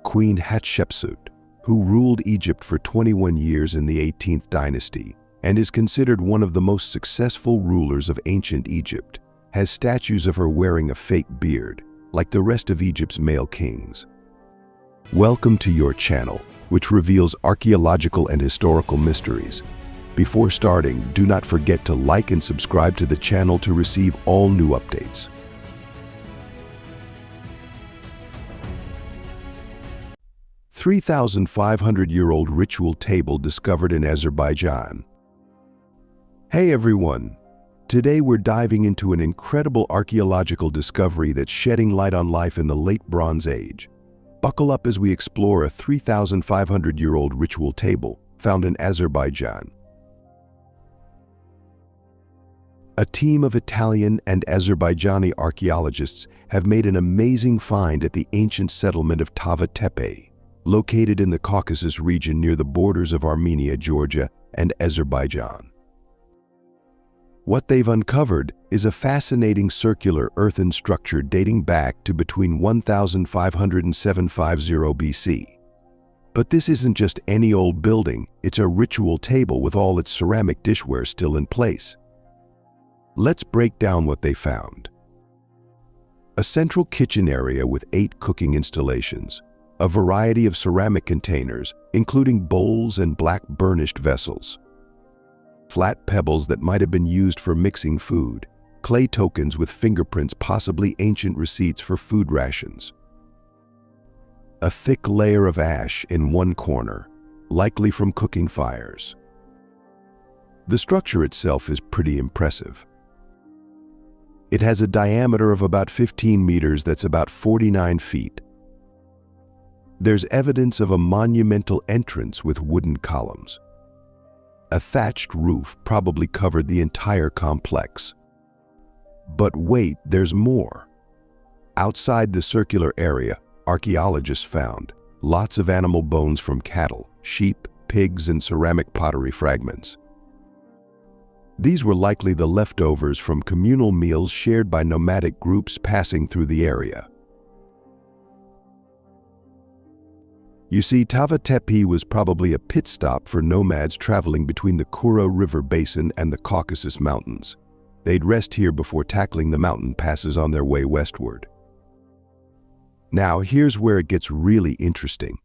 Queen Hatshepsut, who ruled Egypt for 21 years in the 18th dynasty and is considered one of the most successful rulers of ancient Egypt, has statues of her wearing a fake beard, like the rest of Egypt's male kings. Welcome to your channel, which reveals archaeological and historical mysteries. Before starting, do not forget to like and subscribe to the channel to receive all new updates. A 3,500-year-old ritual table discovered in Azerbaijan. Hey everyone! Today we're diving into an incredible archaeological discovery that's shedding light on life in the late Bronze Age. Buckle up as we explore a 3,500-year-old ritual table found in Azerbaijan. A team of Italian and Azerbaijani archaeologists have made an amazing find at the ancient settlement of Tava Tepe, located in the Caucasus region near the borders of Armenia, Georgia, and Azerbaijan. What they've uncovered is a fascinating circular earthen structure dating back to between 1500 and 750 BC. But this isn't just any old building, it's a ritual table with all its ceramic dishware still in place. Let's break down what they found. A central kitchen area with 8 cooking installations, a variety of ceramic containers, including bowls and black burnished vessels, flat pebbles that might have been used for mixing food, clay tokens with fingerprints, possibly ancient receipts for food rations, a thick layer of ash in one corner, likely from cooking fires. The structure itself is pretty impressive. It has a diameter of about 15 meters, that's about 49 feet. There's evidence of a monumental entrance with wooden columns. A thatched roof probably covered the entire complex. But wait, there's more. Outside the circular area, archaeologists found lots of animal bones from cattle, sheep, pigs, and ceramic pottery fragments. These were likely the leftovers from communal meals shared by nomadic groups passing through the area. You see, Tava Tepe was probably a pit stop for nomads traveling between the Kura River basin and the Caucasus Mountains. They'd rest here before tackling the mountain passes on their way westward. Now, here's where it gets really interesting.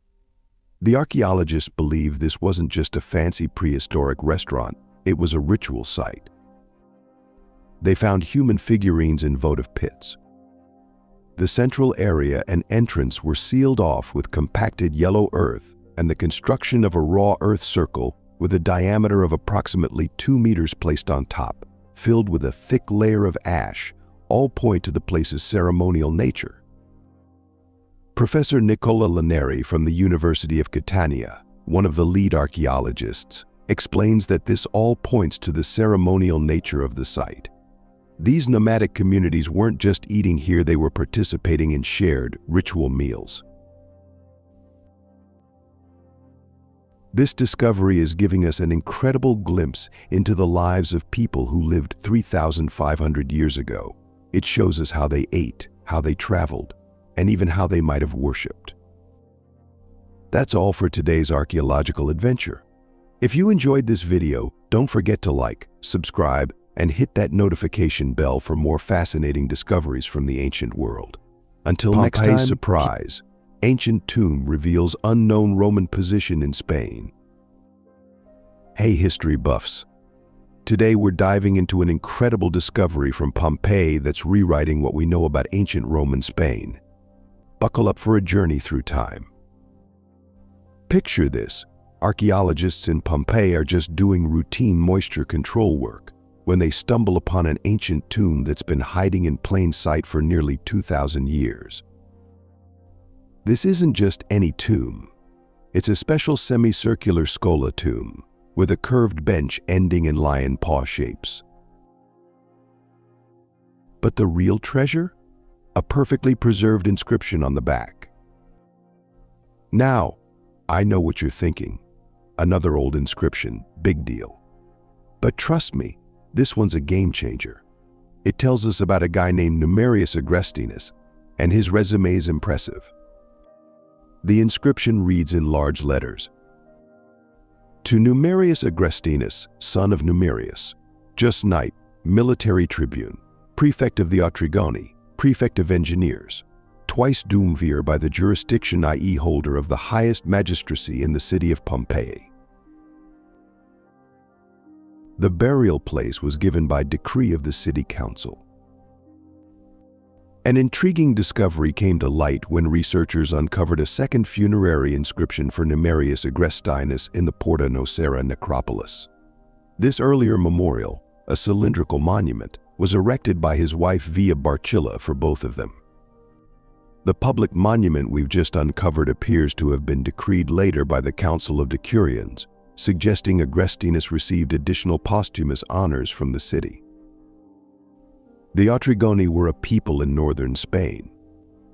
The archaeologists believe this wasn't just a fancy prehistoric restaurant, it was a ritual site. They found human figurines in votive pits. The central area and entrance were sealed off with compacted yellow earth, and the construction of a raw earth circle with a diameter of approximately 2 meters placed on top, filled with a thick layer of ash, all point to the place's ceremonial nature. Professor Nicola Laneri from the University of Catania, one of the lead archaeologists, explains that this all points to the ceremonial nature of the site. These nomadic communities weren't just eating here, they were participating in shared ritual meals. This discovery is giving us an incredible glimpse into the lives of people who lived 3,500 years ago. It shows us how they ate, how they traveled, and even how they might have worshipped. That's all for today's archaeological adventure. If you enjoyed this video, don't forget to like, subscribe, and hit that notification bell for more fascinating discoveries from the ancient world. Until next time, surprise! Ancient tomb reveals unknown Roman position in Spain. Hey history buffs! Today we're diving into an incredible discovery from Pompeii that's rewriting what we know about ancient Roman Spain. Buckle up for a journey through time. Picture this. Archaeologists in Pompeii are just doing routine moisture control work when they stumble upon an ancient tomb that's been hiding in plain sight for nearly 2,000 years. This isn't just any tomb. It's a special semicircular scola tomb with a curved bench ending in lion paw shapes. But the real treasure? A perfectly preserved inscription on the back. Now, I know what you're thinking. Another old inscription, big deal. But trust me, this one's a game changer. It tells us about a guy named Numerius Agrestinus, and his resume is impressive. The inscription reads in large letters, "To Numerius Agrestinus, son of Numerius, just knight, military tribune, prefect of the Otrigoni, prefect of engineers, twice doomvir by the jurisdiction i.e. holder of the highest magistracy in the city of Pompeii." The burial place was given by decree of the city council. An intriguing discovery came to light when researchers uncovered a second funerary inscription for Numerius Agrestinus in the Porta Nocera necropolis. This earlier memorial, a cylindrical monument, was erected by his wife Via Barcilla for both of them. The public monument we've just uncovered appears to have been decreed later by the Council of Decurions, suggesting Agrestinus received additional posthumous honors from the city. The Otrigoni were a people in northern Spain.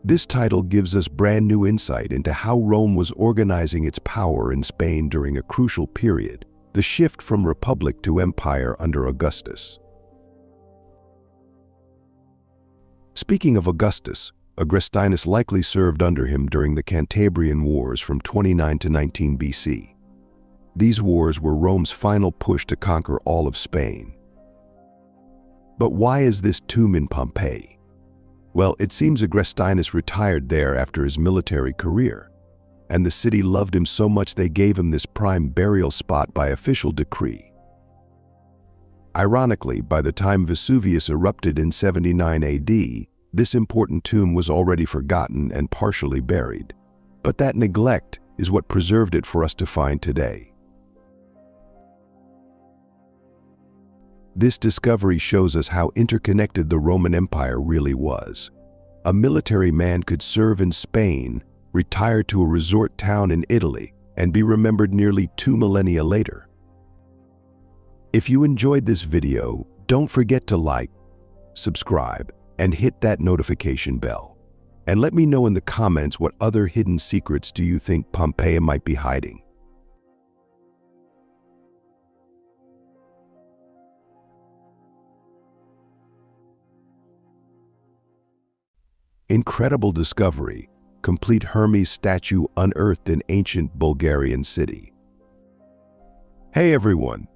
This title gives us brand new insight into how Rome was organizing its power in Spain during a crucial period, the shift from republic to empire under Augustus. Speaking of Augustus, Agrestinus likely served under him during the Cantabrian Wars from 29 to 19 BC. These wars were Rome's final push to conquer all of Spain. But why is this tomb in Pompeii? Well, it seems Agrestinus retired there after his military career, and the city loved him so much they gave him this prime burial spot by official decree. Ironically, by the time Vesuvius erupted in 79 AD, this important tomb was already forgotten and partially buried. But that neglect is what preserved it for us to find today. This discovery shows us how interconnected the Roman Empire really was. A military man could serve in Spain, retire to a resort town in Italy, and be remembered nearly 2 millennia later. If you enjoyed this video, don't forget to like, subscribe, and hit that notification bell. And let me know in the comments what other hidden secrets do you think Pompeii might be hiding. Incredible discovery, complete Hermes statue unearthed in ancient Bulgarian city. Hey everyone!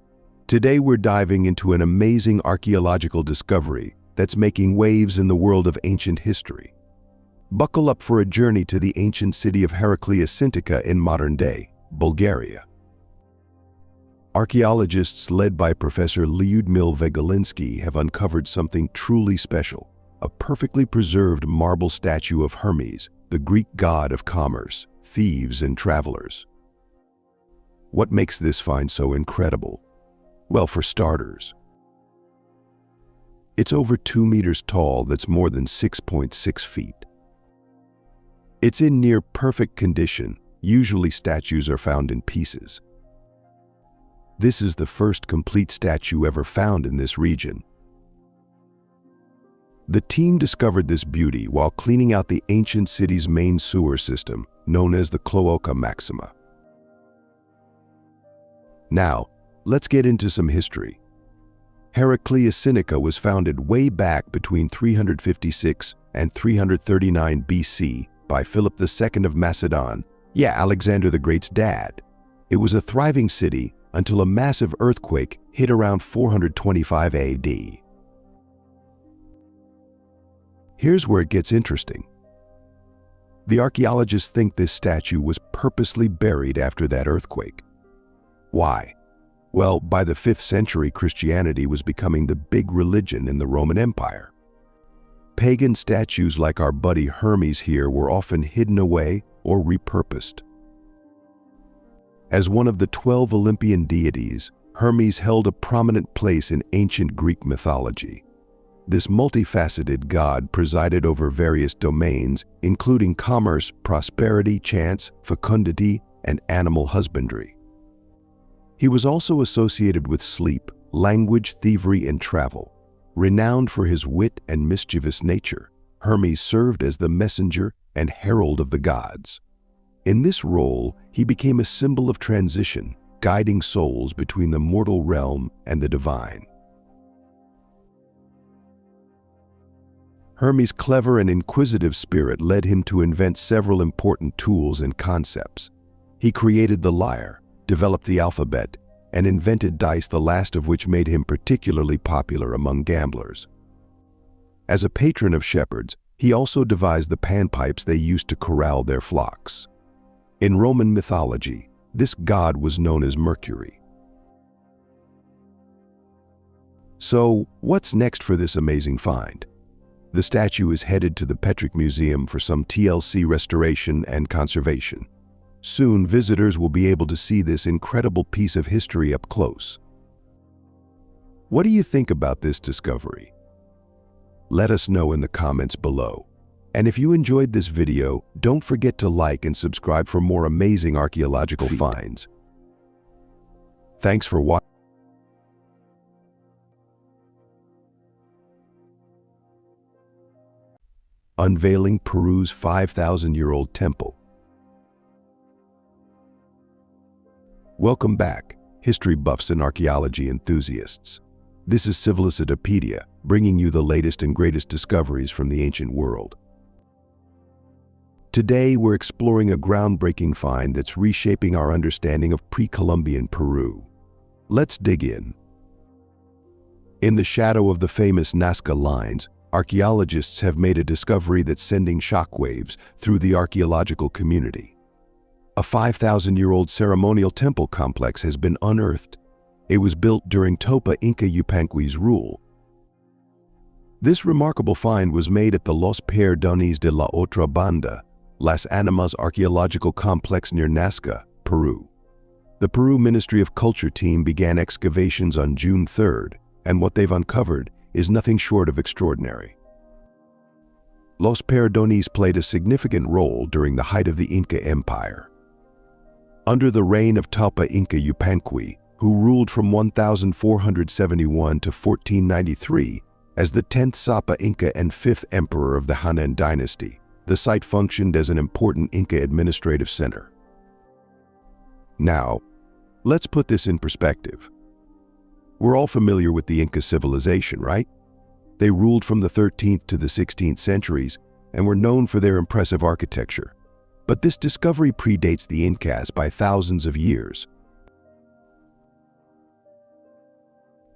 Today we're diving into an amazing archaeological discovery that's making waves in the world of ancient history. Buckle up for a journey to the ancient city of Heraclea Sintica in modern-day Bulgaria. Archaeologists led by Professor Lyudmil Vegalinsky have uncovered something truly special. A perfectly preserved marble statue of Hermes, the Greek god of commerce, thieves, and travelers. What makes this find so incredible? Well, for starters, it's over 2 meters tall, that's more than 6.6 feet. It's in near perfect condition. Usually statues are found in pieces. This is the first complete statue ever found in this region. The team discovered this beauty while cleaning out the ancient city's main sewer system, known as the Cloaca Maxima. Now, let's get into some history. Heraclea Sinica was founded way back between 356 and 339 BC by Philip II of Macedon, Alexander the Great's dad. It was a thriving city until a massive earthquake hit around 425 AD. Here's where it gets interesting. The archaeologists think this statue was purposely buried after that earthquake. Why? Well, by the 5th century, Christianity was becoming the big religion in the Roman Empire. Pagan statues like our buddy Hermes here were often hidden away or repurposed. As one of the 12 Olympian deities, Hermes held a prominent place in ancient Greek mythology. This multifaceted god presided over various domains, including commerce, prosperity, chance, fecundity, and animal husbandry. He was also associated with sleep, language, thievery, and travel. Renowned for his wit and mischievous nature, Hermes served as the messenger and herald of the gods. In this role, he became a symbol of transition, guiding souls between the mortal realm and the divine. Hermes' clever and inquisitive spirit led him to invent several important tools and concepts. He created the lyre, developed the alphabet, and invented dice, the last of which made him particularly popular among gamblers. As a patron of shepherds, he also devised the panpipes they used to corral their flocks. In Roman mythology, this god was known as Mercury. So, what's next for this amazing find? The statue is headed to the Petric Museum for some TLC restoration and conservation. Soon, visitors will be able to see this incredible piece of history up close. What do you think about this discovery? Let us know in the comments below. And if you enjoyed this video, don't forget to like and subscribe for more amazing archaeological finds. Thanks for watching. Unveiling Peru's 5,000-year-old temple. Welcome back, history buffs and archaeology enthusiasts. This is Civilicitopedia, bringing you the latest and greatest discoveries from the ancient world. Today, we're exploring a groundbreaking find that's reshaping our understanding of pre-Columbian Peru. Let's dig in. In the shadow of the famous Nazca lines, archaeologists have made a discovery that's sending shockwaves through the archaeological community. A 5,000-year-old ceremonial temple complex has been unearthed. It was built during Topa Inca Yupanqui's rule. This remarkable find was made at the Los Perdones de la Otra Banda, Las Animas Archaeological Complex near Nazca, Peru. The Peru Ministry of Culture team began excavations on June 3rd, and what they've uncovered is nothing short of extraordinary. Los Perdones played a significant role during the height of the Inca Empire. Under the reign of Topa Inca Yupanqui, who ruled from 1471 to 1493 as the 10th Sapa Inca and 5th emperor of the Hanan dynasty, the site functioned as an important Inca administrative center. Now, let's put this in perspective. We're all familiar with the Inca civilization, right? They ruled from the 13th to the 16th centuries and were known for their impressive architecture. But this discovery predates the Incas by thousands of years.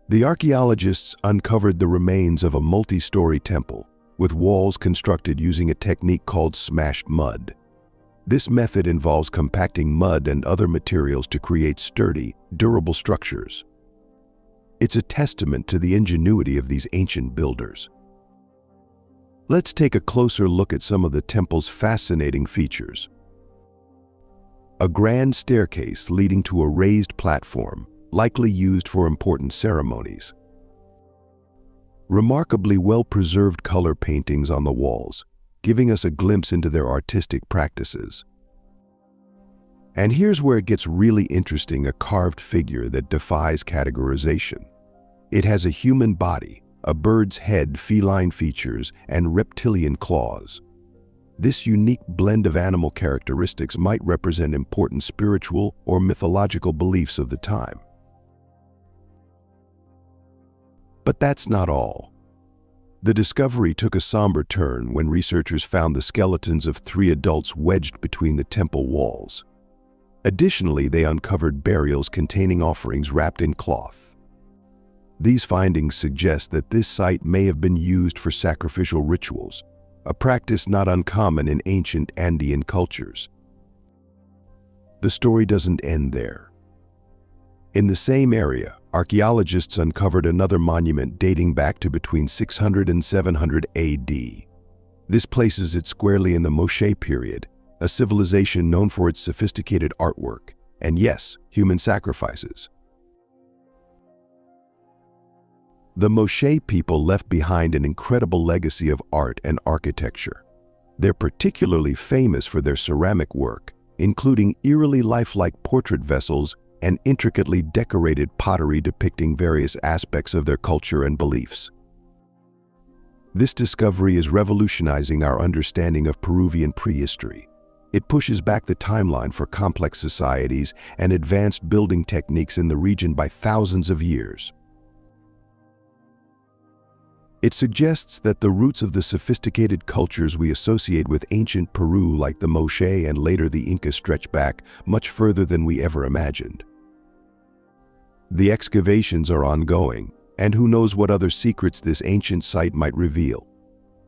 The archaeologists uncovered the remains of a multi-story temple, with walls constructed using a technique called smashed mud. This method involves compacting mud and other materials to create sturdy, durable structures. It's a testament to the ingenuity of these ancient builders. Let's take a closer look at some of the temple's fascinating features. A grand staircase leading to a raised platform, likely used for important ceremonies. Remarkably well-preserved color paintings on the walls, giving us a glimpse into their artistic practices. And here's where it gets really interesting, a carved figure that defies categorization. It has a human body, a bird's head, feline features, and reptilian claws. This unique blend of animal characteristics might represent important spiritual or mythological beliefs of the time. But that's not all. The discovery took a somber turn when researchers found the skeletons of 3 adults wedged between the temple walls. Additionally, they uncovered burials containing offerings wrapped in cloth. These findings suggest that this site may have been used for sacrificial rituals, a practice not uncommon in ancient Andean cultures. The story doesn't end there. In the same area, archaeologists uncovered another monument dating back to between 600 and 700 AD. This places it squarely in the Moche period, a civilization known for its sophisticated artwork and, yes, human sacrifices. The Moche people left behind an incredible legacy of art and architecture. They're particularly famous for their ceramic work, including eerily lifelike portrait vessels and intricately decorated pottery depicting various aspects of their culture and beliefs. This discovery is revolutionizing our understanding of Peruvian prehistory. It pushes back the timeline for complex societies and advanced building techniques in the region by thousands of years. It suggests that the roots of the sophisticated cultures we associate with ancient Peru, like the Moche and later the Inca, stretch back much further than we ever imagined. The excavations are ongoing, and who knows what other secrets this ancient site might reveal.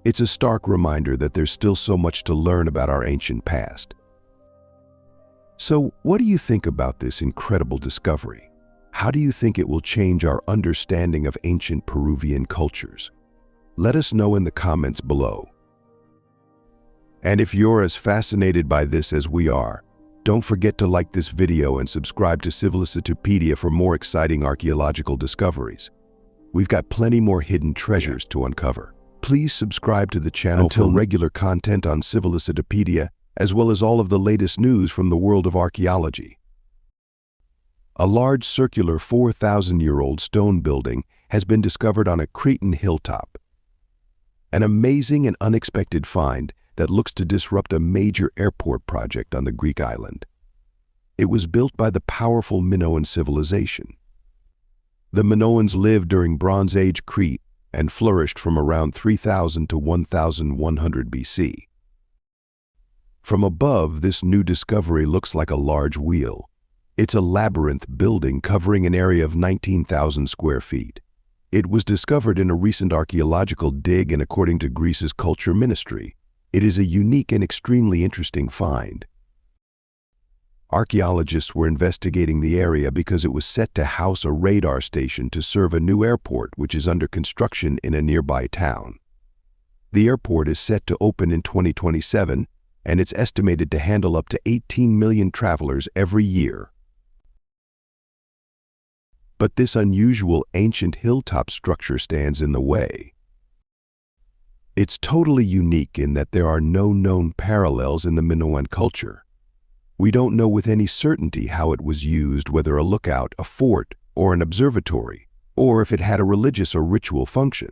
It's a stark reminder that there's still so much to learn about our ancient past. So, what do you think about this incredible discovery? How do you think it will change our understanding of ancient Peruvian cultures? Let us know in the comments below. And if you're as fascinated by this as we are, don't forget to like this video and subscribe to Civilicitopedia for more exciting archaeological discoveries. We've got plenty more hidden treasures to uncover. Please subscribe to the channel for regular content on Civilicitopedia, as well as all of the latest news from the world of archaeology. A large circular 4,000-year-old stone building has been discovered on a Cretan hilltop. An amazing and unexpected find that looks to disrupt a major airport project on the Greek island. It was built by the powerful Minoan civilization. The Minoans lived during Bronze Age Crete and flourished from around 3000 to 1100 BC. From above, this new discovery looks like a large wheel. It's a labyrinth building covering an area of 19,000 square feet. It was discovered in a recent archaeological dig, and according to Greece's culture ministry, it is a unique and extremely interesting find. Archaeologists were investigating the area because it was set to house a radar station to serve a new airport which is under construction in a nearby town. The airport is set to open in 2027, and it's estimated to handle up to 18 million travelers every year. But this unusual ancient hilltop structure stands in the way. It's totally unique in that there are no known parallels in the Minoan culture. We don't know with any certainty how it was used, whether a lookout, a fort, or an observatory, or if it had a religious or ritual function.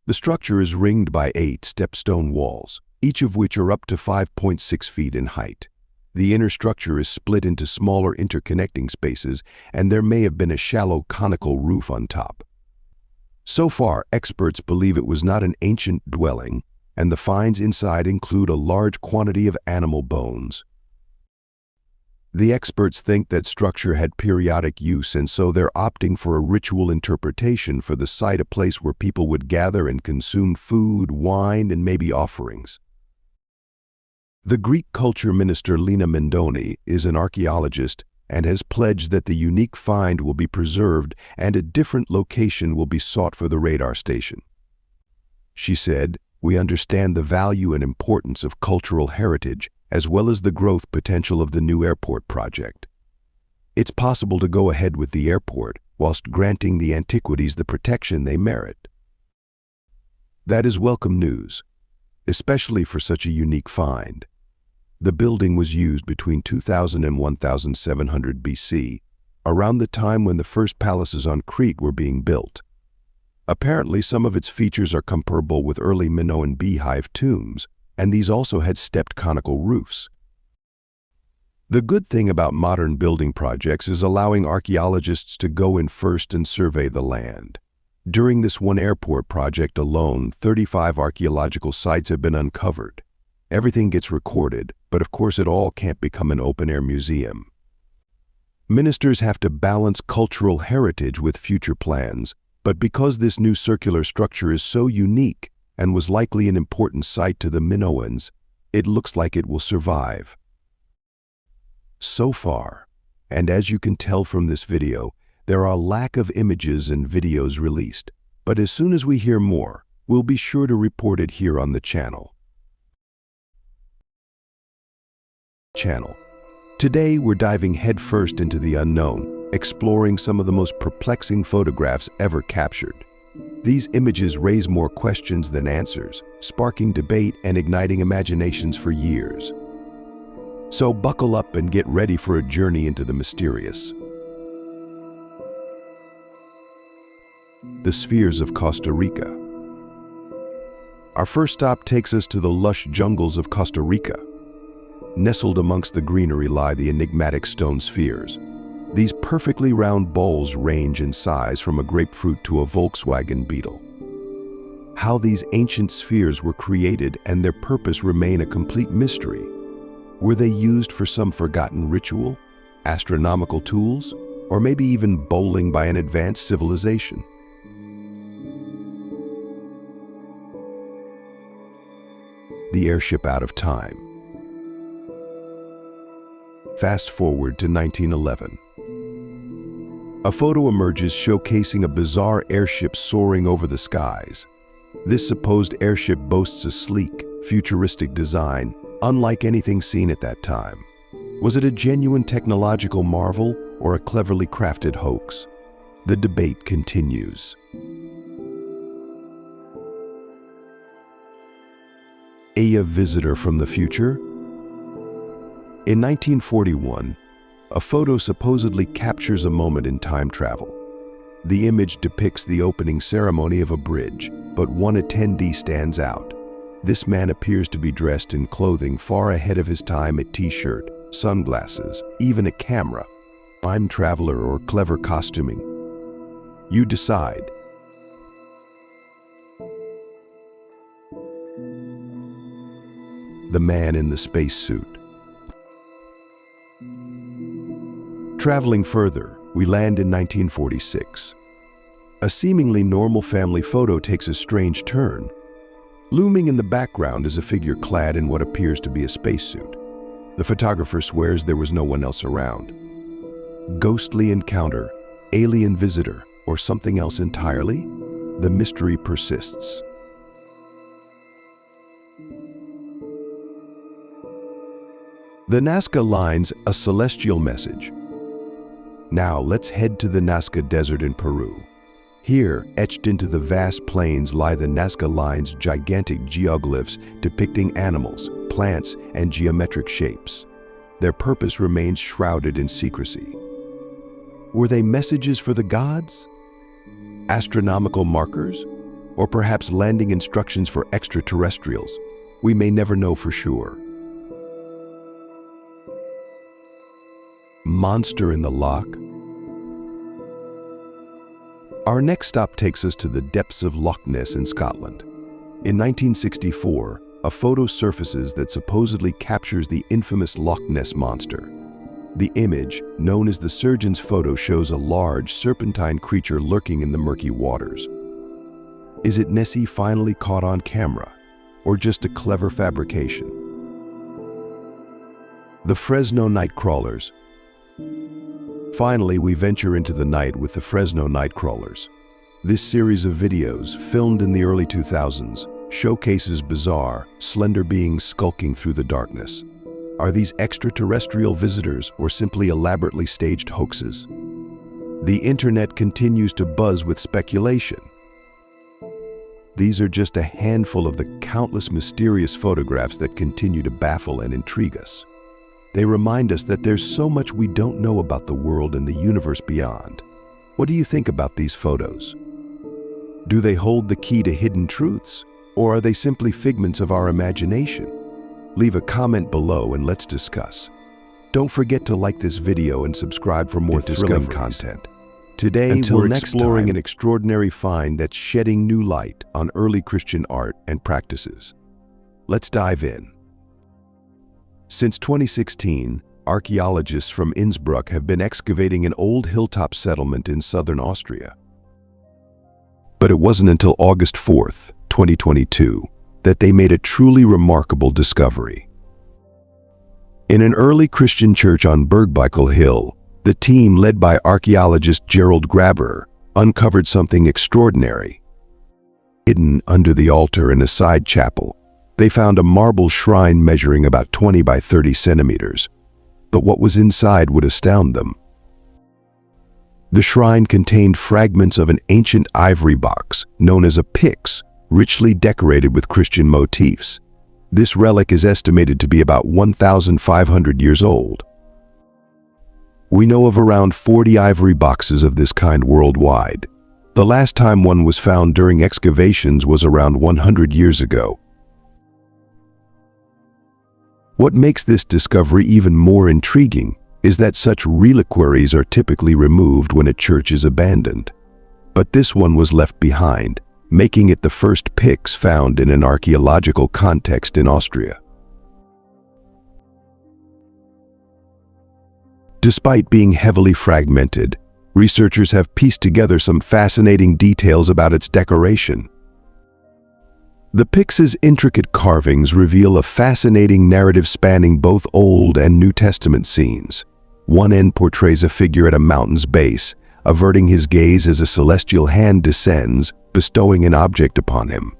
The structure is ringed by 8 stepstone walls, each of which are up to 5.6 feet in height. The inner structure is split into smaller interconnecting spaces, and there may have been a shallow conical roof on top. So far, experts believe it was not an ancient dwelling, and the finds inside include a large quantity of animal bones. The experts think that structure had periodic use, and so they're opting for a ritual interpretation for the site, a place where people would gather and consume food, wine, and maybe offerings. The Greek culture minister Lina Mendoni is an archaeologist and has pledged that the unique find will be preserved and a different location will be sought for the radar station. She said, "We understand the value and importance of cultural heritage as well as the growth potential of the new airport project. It's possible to go ahead with the airport whilst granting the antiquities the protection they merit." That is welcome news, especially for such a unique find. The building was used between 2000 and 1700 BC, around the time when the first palaces on Crete were being built. Apparently, some of its features are comparable with early Minoan beehive tombs, and these also had stepped conical roofs. The good thing about modern building projects is allowing archaeologists to go in first and survey the land. During this one airport project alone, 35 archaeological sites have been uncovered. Everything gets recorded, but of course it all can't become an open-air museum. Ministers have to balance cultural heritage with future plans, but because this new circular structure is so unique and was likely an important site to the Minoans, it looks like it will survive. So far, and as you can tell from this video, there are a lack of images and videos released, but as soon as we hear more, we'll be sure to report it here on the channel. Today, we're diving headfirst into the unknown, exploring some of the most perplexing photographs ever captured. These images raise more questions than answers, sparking debate and igniting imaginations for years. So buckle up and get ready for a journey into the mysterious. The spheres of Costa Rica. Our first stop takes us to the lush jungles of Costa Rica. Nestled amongst the greenery lie the enigmatic stone spheres. These perfectly round bowls range in size from a grapefruit to a Volkswagen Beetle. How these ancient spheres were created and their purpose remain a complete mystery. Were they used for some forgotten ritual, astronomical tools, or maybe even bowling by an advanced civilization? The airship out of time. Fast forward to 1911. A photo emerges showcasing a bizarre airship soaring over the skies. This supposed airship boasts a sleek, futuristic design, unlike anything seen at that time. Was it a genuine technological marvel or a cleverly crafted hoax? The debate continues. A visitor from the future? In 1941, a photo supposedly captures a moment in time travel. The image depicts the opening ceremony of a bridge, but one attendee stands out. This man appears to be dressed in clothing far ahead of his time: a t-shirt, sunglasses, even a camera. Time traveler or clever costuming? You decide. The man in the spacesuit. Traveling further, we land in 1946. A seemingly normal family photo takes a strange turn. Looming in the background is a figure clad in what appears to be a spacesuit. The photographer swears there was no one else around. Ghostly encounter, alien visitor, or something else entirely? The mystery persists. The Nazca Lines, a celestial message. Now let's head to the Nazca Desert in Peru. Here, etched into the vast plains, lie the Nazca Lines, gigantic geoglyphs depicting animals, plants, and geometric shapes. Their purpose remains shrouded in secrecy. Were they messages for the gods? Astronomical markers? Or perhaps landing instructions for extraterrestrials? We may never know for sure. Monster in the Loch? Our next stop takes us to the depths of Loch Ness in Scotland. In 1964, a photo surfaces that supposedly captures the infamous Loch Ness monster. The image, known as the surgeon's photo, shows a large, serpentine creature lurking in the murky waters. Is it Nessie finally caught on camera, or just a clever fabrication? The Fresno Nightcrawlers. Finally, we venture into the night with the Fresno Nightcrawlers. This series of videos, filmed in the early 2000s, showcases bizarre, slender beings skulking through the darkness. Are these extraterrestrial visitors or simply elaborately staged hoaxes? The internet continues to buzz with speculation. These are just a handful of the countless mysterious photographs that continue to baffle and intrigue us. They remind us that there's so much we don't know about the world and the universe beyond. What do you think about these photos? Do they hold the key to hidden truths, or are they simply figments of our imagination? Leave a comment below and let's discuss. Don't forget to like this video and subscribe for more thrilling content. Today, we're exploring an extraordinary find that's shedding new light on early Christian art and practices. Let's dive in. Since 2016, archaeologists from Innsbruck have been excavating an old hilltop settlement in southern Austria. But it wasn't until August 4th, 2022, that they made a truly remarkable discovery. In an early Christian church on Bergbikel Hill, the team, led by archaeologist Gerald Graber, uncovered something extraordinary. Hidden under the altar in a side chapel, they found a marble shrine measuring about 20 by 30 centimeters. But what was inside would astound them. The shrine contained fragments of an ancient ivory box known as a pyx, richly decorated with Christian motifs. This relic is estimated to be about 1,500 years old. We know of around 40 ivory boxes of this kind worldwide. The last time one was found during excavations was around 100 years ago. What makes this discovery even more intriguing is that such reliquaries are typically removed when a church is abandoned. But this one was left behind, making it the first pyx found in an archaeological context in Austria. Despite being heavily fragmented, researchers have pieced together some fascinating details about its decoration. The pyx's intricate carvings reveal a fascinating narrative spanning both Old and New Testament scenes. One end portrays a figure at a mountain's base, averting his gaze as a celestial hand descends, bestowing an object upon him.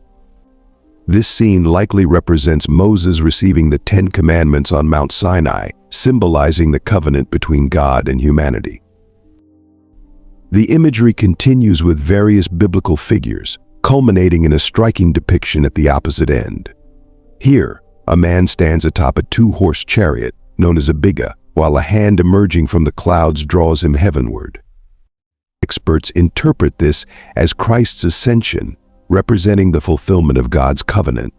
This scene likely represents Moses receiving the Ten Commandments on Mount Sinai, symbolizing the covenant between God and humanity. The imagery continues with various biblical figures, culminating in a striking depiction at the opposite end. Here, a man stands atop a two-horse chariot, known as a bygone, while a hand emerging from the clouds draws him heavenward. Experts interpret this as Christ's ascension, representing the fulfillment of God's covenant.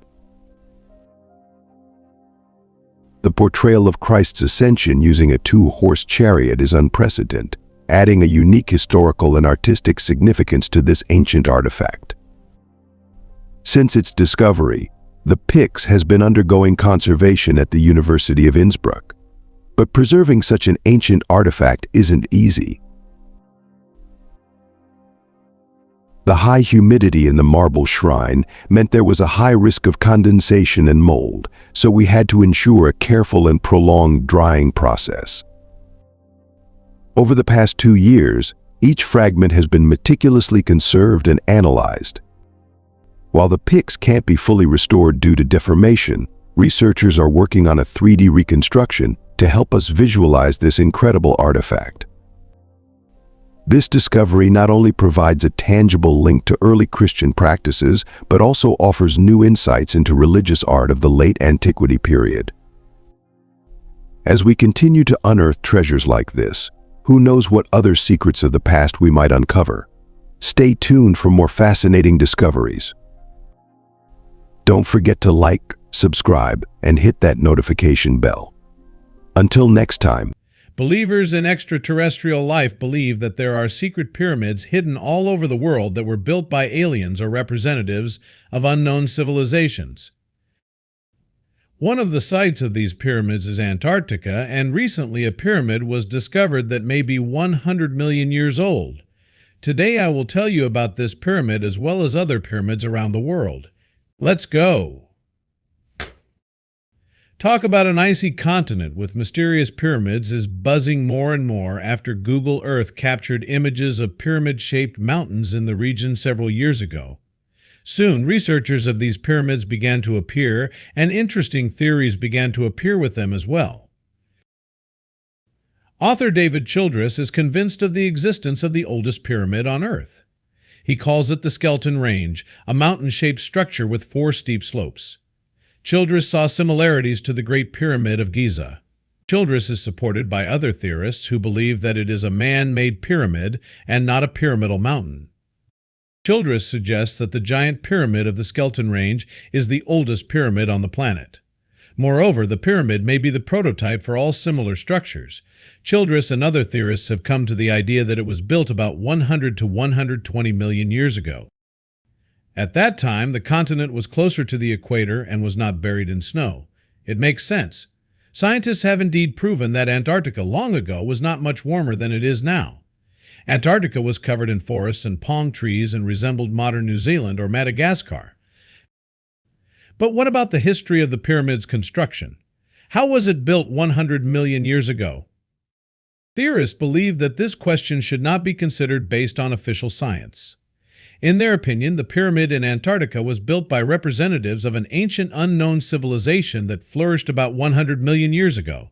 The portrayal of Christ's ascension using a two-horse chariot is unprecedented, adding a unique historical and artistic significance to this ancient artifact. Since its discovery, the pyx has been undergoing conservation at the University of Innsbruck. But preserving such an ancient artifact isn't easy. The high humidity in the marble shrine meant there was a high risk of condensation and mold, so we had to ensure a careful and prolonged drying process. Over the past 2 years, each fragment has been meticulously conserved and analyzed. While the pyx can't be fully restored due to deformation, researchers are working on a 3D reconstruction to help us visualize this incredible artifact. This discovery not only provides a tangible link to early Christian practices, but also offers new insights into religious art of the late antiquity period. As we continue to unearth treasures like this, who knows what other secrets of the past we might uncover? Stay tuned for more fascinating discoveries. Don't forget to like, subscribe, and hit that notification bell. Until next time. Believers in extraterrestrial life believe that there are secret pyramids hidden all over the world that were built by aliens or representatives of unknown civilizations. One of the sites of these pyramids is Antarctica, and recently a pyramid was discovered that may be 100 million years old. Today I will tell you about this pyramid as well as other pyramids around the world. Let's go! Talk about an icy continent with mysterious pyramids is buzzing more and more after Google Earth captured images of pyramid-shaped mountains in the region several years ago. Soon, researchers of these pyramids began to appear, and interesting theories began to appear with them as well. Author David Childress is convinced of the existence of the oldest pyramid on Earth. He calls it the Skeleton Range, a mountain-shaped structure with 4 steep slopes. Childress saw similarities to the Great Pyramid of Giza. Childress is supported by other theorists who believe that it is a man-made pyramid and not a pyramidal mountain. Childress suggests that the giant pyramid of the Skeleton Range is the oldest pyramid on the planet. Moreover, the pyramid may be the prototype for all similar structures. Childress and other theorists have come to the idea that it was built about 100 to 120 million years ago. At that time, the continent was closer to the equator and was not buried in snow. It makes sense. Scientists have indeed proven that Antarctica long ago was not much warmer than it is now. Antarctica was covered in forests and palm trees and resembled modern New Zealand or Madagascar. But what about the history of the pyramid's construction? How was it built 100 million years ago? Theorists believe that this question should not be considered based on official science. In their opinion, the pyramid in Antarctica was built by representatives of an ancient unknown civilization that flourished about 100 million years ago.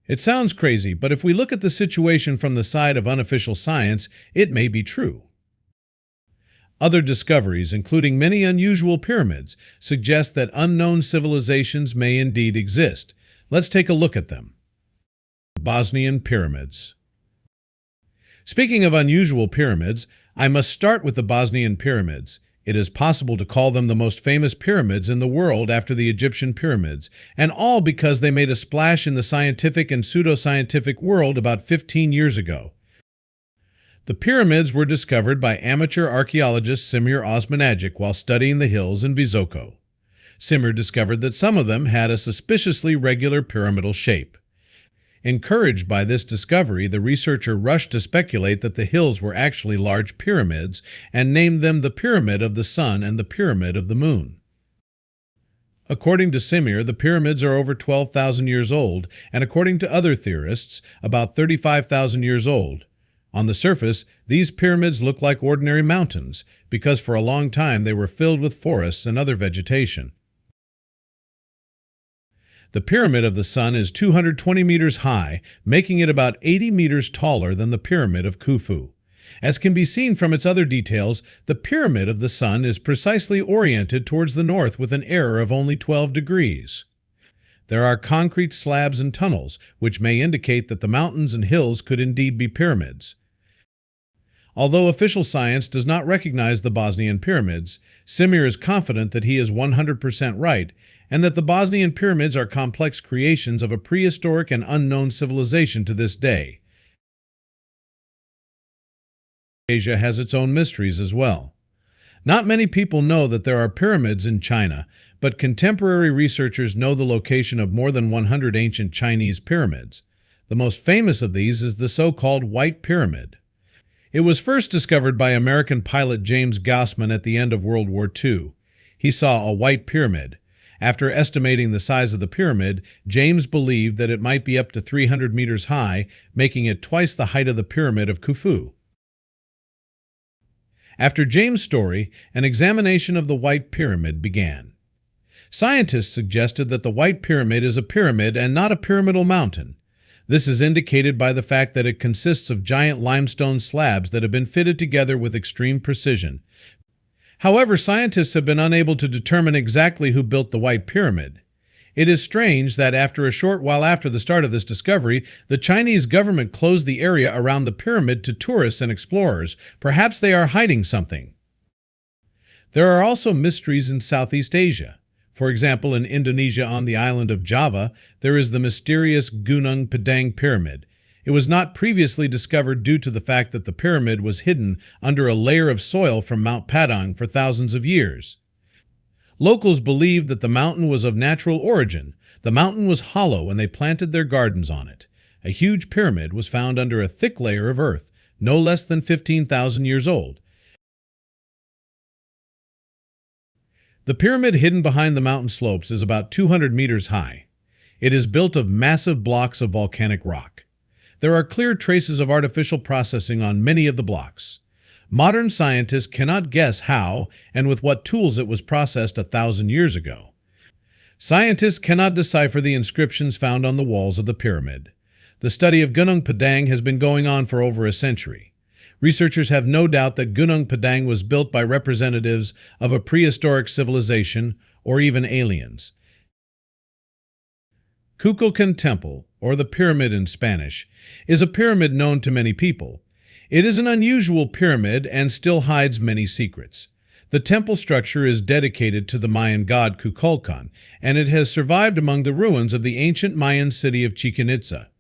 It sounds crazy, but if we look at the situation from the side of unofficial science, it may be true. Other discoveries, including many unusual pyramids, suggest that unknown civilizations may indeed exist. Let's take a look at them. Bosnian pyramids. Speaking of unusual pyramids, I must start with the Bosnian pyramids. It is possible to call them the most famous pyramids in the world after the Egyptian pyramids, and all because they made a splash in the scientific and pseudoscientific world about 15 years ago. The pyramids were discovered by amateur archaeologist Simir Osmanagic while studying the hills in Visoko. Simir discovered that some of them had a suspiciously regular pyramidal shape. Encouraged by this discovery, the researcher rushed to speculate that the hills were actually large pyramids and named them the Pyramid of the Sun and the Pyramid of the Moon. According to Simir, the pyramids are over 12,000 years old, and according to other theorists, about 35,000 years old. On the surface, these pyramids look like ordinary mountains, because for a long time they were filled with forests and other vegetation. The Pyramid of the Sun is 220 meters high, making it about 80 meters taller than the Pyramid of Khufu. As can be seen from its other details, the Pyramid of the Sun is precisely oriented towards the north with an error of only 12 degrees. There are concrete slabs and tunnels, which may indicate that the mountains and hills could indeed be pyramids. Although official science does not recognize the Bosnian pyramids, Simir is confident that he is 100% right, and that the Bosnian pyramids are complex creations of a prehistoric and unknown civilization to this day. Asia has its own mysteries as well. Not many people know that there are pyramids in China, but contemporary researchers know the location of more than 100 ancient Chinese pyramids. The most famous of these is the so-called White Pyramid. It was first discovered by American pilot James Gaussman at the end of World War II. He saw a white pyramid. After estimating the size of the pyramid, James believed that it might be up to 300 meters high, making it twice the height of the Pyramid of Khufu. After James' story, an examination of the White Pyramid began. Scientists suggested that the White Pyramid is a pyramid and not a pyramidal mountain. This is indicated by the fact that it consists of giant limestone slabs that have been fitted together with extreme precision. However, scientists have been unable to determine exactly who built the White Pyramid. It is strange that after a short while after the start of this discovery, the Chinese government closed the area around the pyramid to tourists and explorers. Perhaps they are hiding something. There are also mysteries in Southeast Asia. For example, in Indonesia on the island of Java, there is the mysterious Gunung Padang Pyramid. It was not previously discovered due to the fact that the pyramid was hidden under a layer of soil from Mount Padang for thousands of years. Locals believed that the mountain was of natural origin. The mountain was hollow and they planted their gardens on it. A huge pyramid was found under a thick layer of earth, no less than 15,000 years old. The pyramid hidden behind the mountain slopes is about 200 meters high. It is built of massive blocks of volcanic rock. There are clear traces of artificial processing on many of the blocks. Modern scientists cannot guess how and with what tools it was processed 1,000 years ago. Scientists cannot decipher the inscriptions found on the walls of the pyramid. The study of Gunung Padang has been going on for over a century. Researchers have no doubt that Gunung Padang was built by representatives of a prehistoric civilization or even aliens. Kukulkan Temple, or the Pyramid in Spanish, is a pyramid known to many people. It is an unusual pyramid and still hides many secrets. The temple structure is dedicated to the Mayan god Kukulkan, and it has survived among the ruins of the ancient Mayan city of Chichen Itza.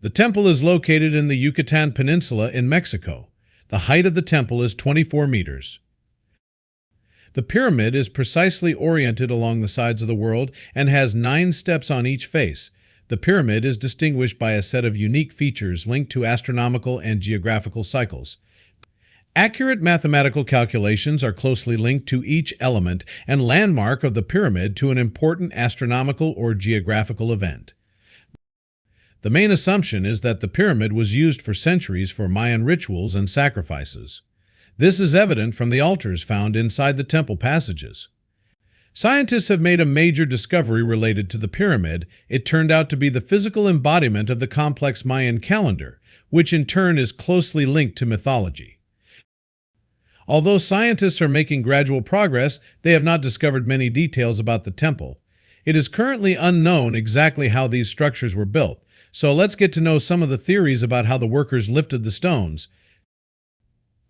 The temple is located in the Yucatan Peninsula in Mexico. The height of the temple is 24 meters. The pyramid is precisely oriented along the sides of the world and has 9 steps on each face. The pyramid is distinguished by a set of unique features linked to astronomical and geographical cycles. Accurate mathematical calculations are closely linked to each element and landmark of the pyramid to an important astronomical or geographical event. The main assumption is that the pyramid was used for centuries for Mayan rituals and sacrifices. This is evident from the altars found inside the temple passages. Scientists have made a major discovery related to the pyramid. It turned out to be the physical embodiment of the complex Mayan calendar, which in turn is closely linked to mythology. Although scientists are making gradual progress, they have not discovered many details about the temple. It is currently unknown exactly how these structures were built, so let's get to know some of the theories about how the workers lifted the stones.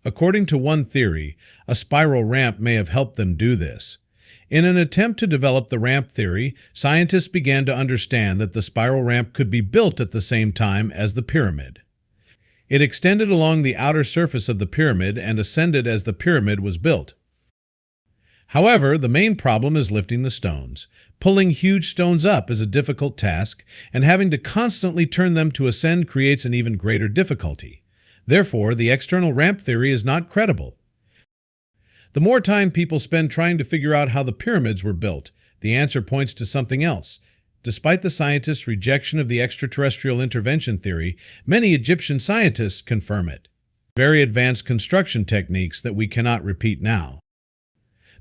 According to one theory, a spiral ramp may have helped them do this. In an attempt to develop the ramp theory, scientists began to understand that the spiral ramp could be built at the same time as the pyramid. It extended along the outer surface of the pyramid and ascended as the pyramid was built. However, the main problem is lifting the stones. Pulling huge stones up is a difficult task, and having to constantly turn them to ascend creates an even greater difficulty. Therefore, the external ramp theory is not credible. The more time people spend trying to figure out how the pyramids were built, the answer points to something else. Despite the scientists' rejection of the extraterrestrial intervention theory, many Egyptian scientists confirm it. Very advanced construction techniques that we cannot repeat now.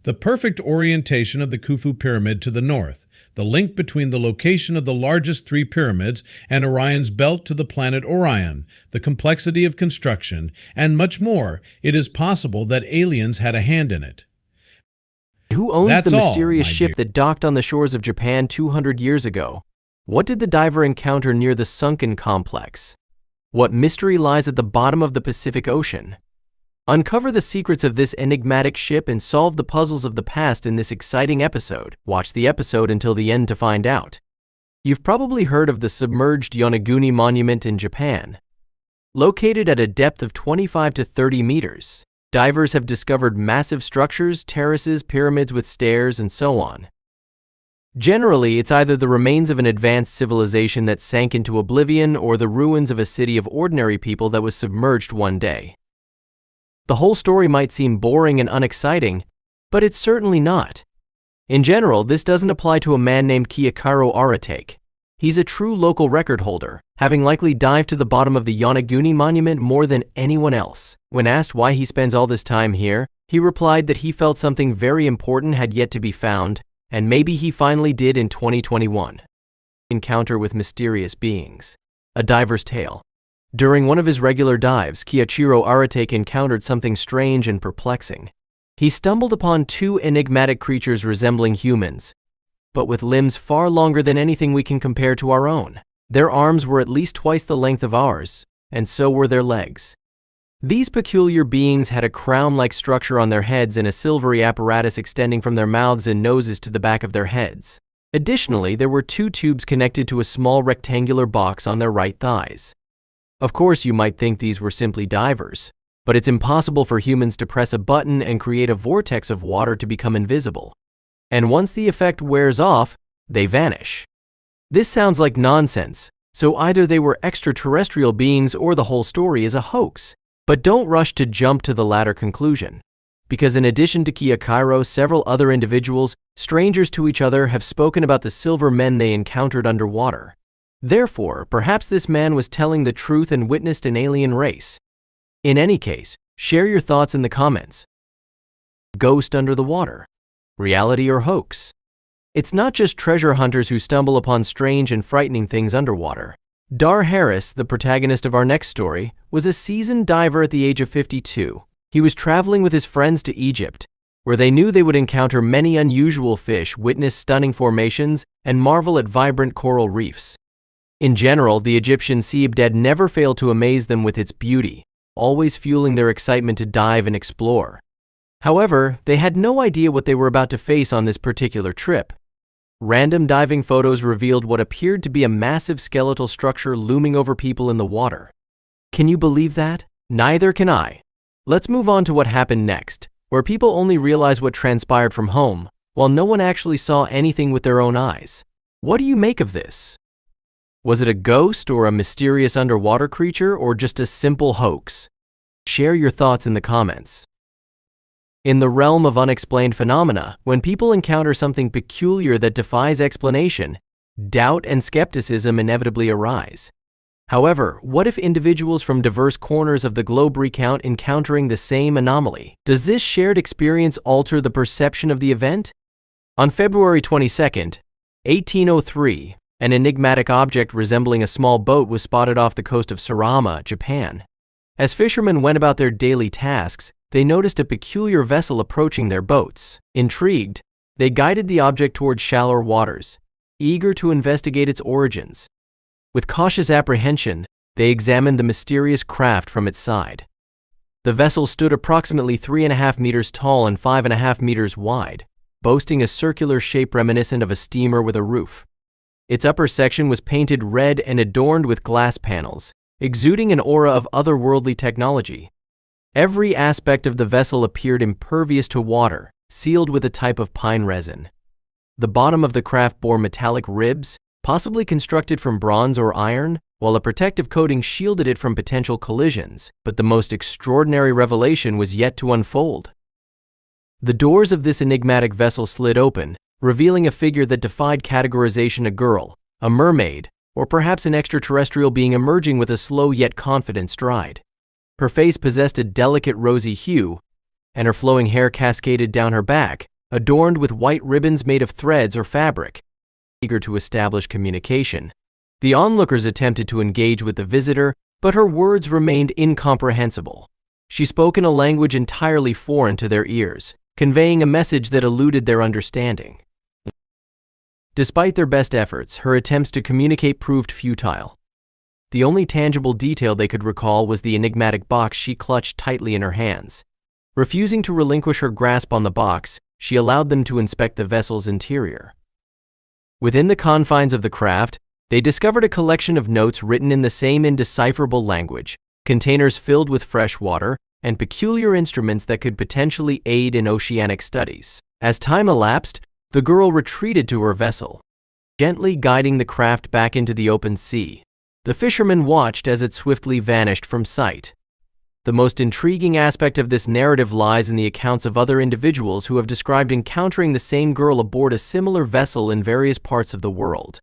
The perfect orientation of the Khufu pyramid to the north, the link between the location of the largest three pyramids and Orion's belt to the planet Orion, the complexity of construction, and much more, it is possible that aliens had a hand in it. Who owns the mysterious my ship dear. that docked on the shores of Japan 200 years ago? What did the diver encounter near the sunken complex? What mystery lies at the bottom of the Pacific Ocean? Uncover the secrets of this enigmatic ship and solve the puzzles of the past in this exciting episode. Watch the episode until the end to find out. You've probably heard of the submerged Yonaguni Monument in Japan. Located at a depth of 25 to 30 meters, divers have discovered massive structures, terraces, pyramids with stairs, and so on. Generally, it's either the remains of an advanced civilization that sank into oblivion or the ruins of a city of ordinary people that was submerged one day. The whole story might seem boring and unexciting, but it's certainly not. In general, this doesn't apply to a man named Kiyakaro Aratake. He's a true local record holder, having likely dived to the bottom of the Yonaguni Monument more than anyone else. When asked why he spends all this time here, he replied that he felt something very important had yet to be found, and maybe he finally did in 2021. Encounter with mysterious beings. A diver's tale. During one of his regular dives, Kiyachiro Aratake encountered something strange and perplexing. He stumbled upon two enigmatic creatures resembling humans, but with limbs far longer than anything we can compare to our own. Their arms were at least twice the length of ours, and so were their legs. These peculiar beings had a crown-like structure on their heads and a silvery apparatus extending from their mouths and noses to the back of their heads. Additionally, there were two tubes connected to a small rectangular box on their right thighs. Of course, you might think these were simply divers, but it's impossible for humans to press a button and create a vortex of water to become invisible. And once the effect wears off, they vanish. This sounds like nonsense, so either they were extraterrestrial beings or the whole story is a hoax. But don't rush to jump to the latter conclusion, because in addition to Kiyakaro, several other individuals, strangers to each other, have spoken about the silver men they encountered underwater. Therefore, perhaps this man was telling the truth and witnessed an alien race. In any case, share your thoughts in the comments. Ghost under the water. Reality or hoax? It's not just treasure hunters who stumble upon strange and frightening things underwater. Dar Harris, the protagonist of our next story, was a seasoned diver at the age of 52. He was traveling with his friends to Egypt, where they knew they would encounter many unusual fish, witness stunning formations, and marvel at vibrant coral reefs. In general, the Egyptian seabed never failed to amaze them with its beauty, always fueling their excitement to dive and explore. However, they had no idea what they were about to face on this particular trip. Random diving photos revealed what appeared to be a massive skeletal structure looming over people in the water. Can you believe that? Neither can I. Let's move on to what happened next, where people only realize what transpired from home, while no one actually saw anything with their own eyes. What do you make of this? Was it a ghost or a mysterious underwater creature or just a simple hoax? Share your thoughts in the comments. In the realm of unexplained phenomena, when people encounter something peculiar that defies explanation, doubt and skepticism inevitably arise. However, what if individuals from diverse corners of the globe recount encountering the same anomaly? Does this shared experience alter the perception of the event? On February 22, 1803, an enigmatic object resembling a small boat was spotted off the coast of Sarama, Japan. As fishermen went about their daily tasks, they noticed a peculiar vessel approaching their boats. Intrigued, they guided the object towards shallower waters, eager to investigate its origins. With cautious apprehension, they examined the mysterious craft from its side. The vessel stood approximately 3.5 meters tall and 5.5 meters wide, boasting a circular shape reminiscent of a steamer with a roof. Its upper section was painted red and adorned with glass panels, exuding an aura of otherworldly technology. Every aspect of the vessel appeared impervious to water, sealed with a type of pine resin. The bottom of the craft bore metallic ribs, possibly constructed from bronze or iron, while a protective coating shielded it from potential collisions. But the most extraordinary revelation was yet to unfold. The doors of this enigmatic vessel slid open, revealing a figure that defied categorization: a girl, a mermaid, or perhaps an extraterrestrial being emerging with a slow yet confident stride. Her face possessed a delicate rosy hue, and her flowing hair cascaded down her back, adorned with white ribbons made of threads or fabric. Eager to establish communication, the onlookers attempted to engage with the visitor, but her words remained incomprehensible. She spoke in a language entirely foreign to their ears, conveying a message that eluded their understanding. Despite their best efforts, her attempts to communicate proved futile. The only tangible detail they could recall was the enigmatic box she clutched tightly in her hands. Refusing to relinquish her grasp on the box, she allowed them to inspect the vessel's interior. Within the confines of the craft, they discovered a collection of notes written in the same indecipherable language, containers filled with fresh water, and peculiar instruments that could potentially aid in oceanic studies. As time elapsed, the girl retreated to her vessel, gently guiding the craft back into the open sea. The fishermen watched as it swiftly vanished from sight. The most intriguing aspect of this narrative lies in the accounts of other individuals who have described encountering the same girl aboard a similar vessel in various parts of the world.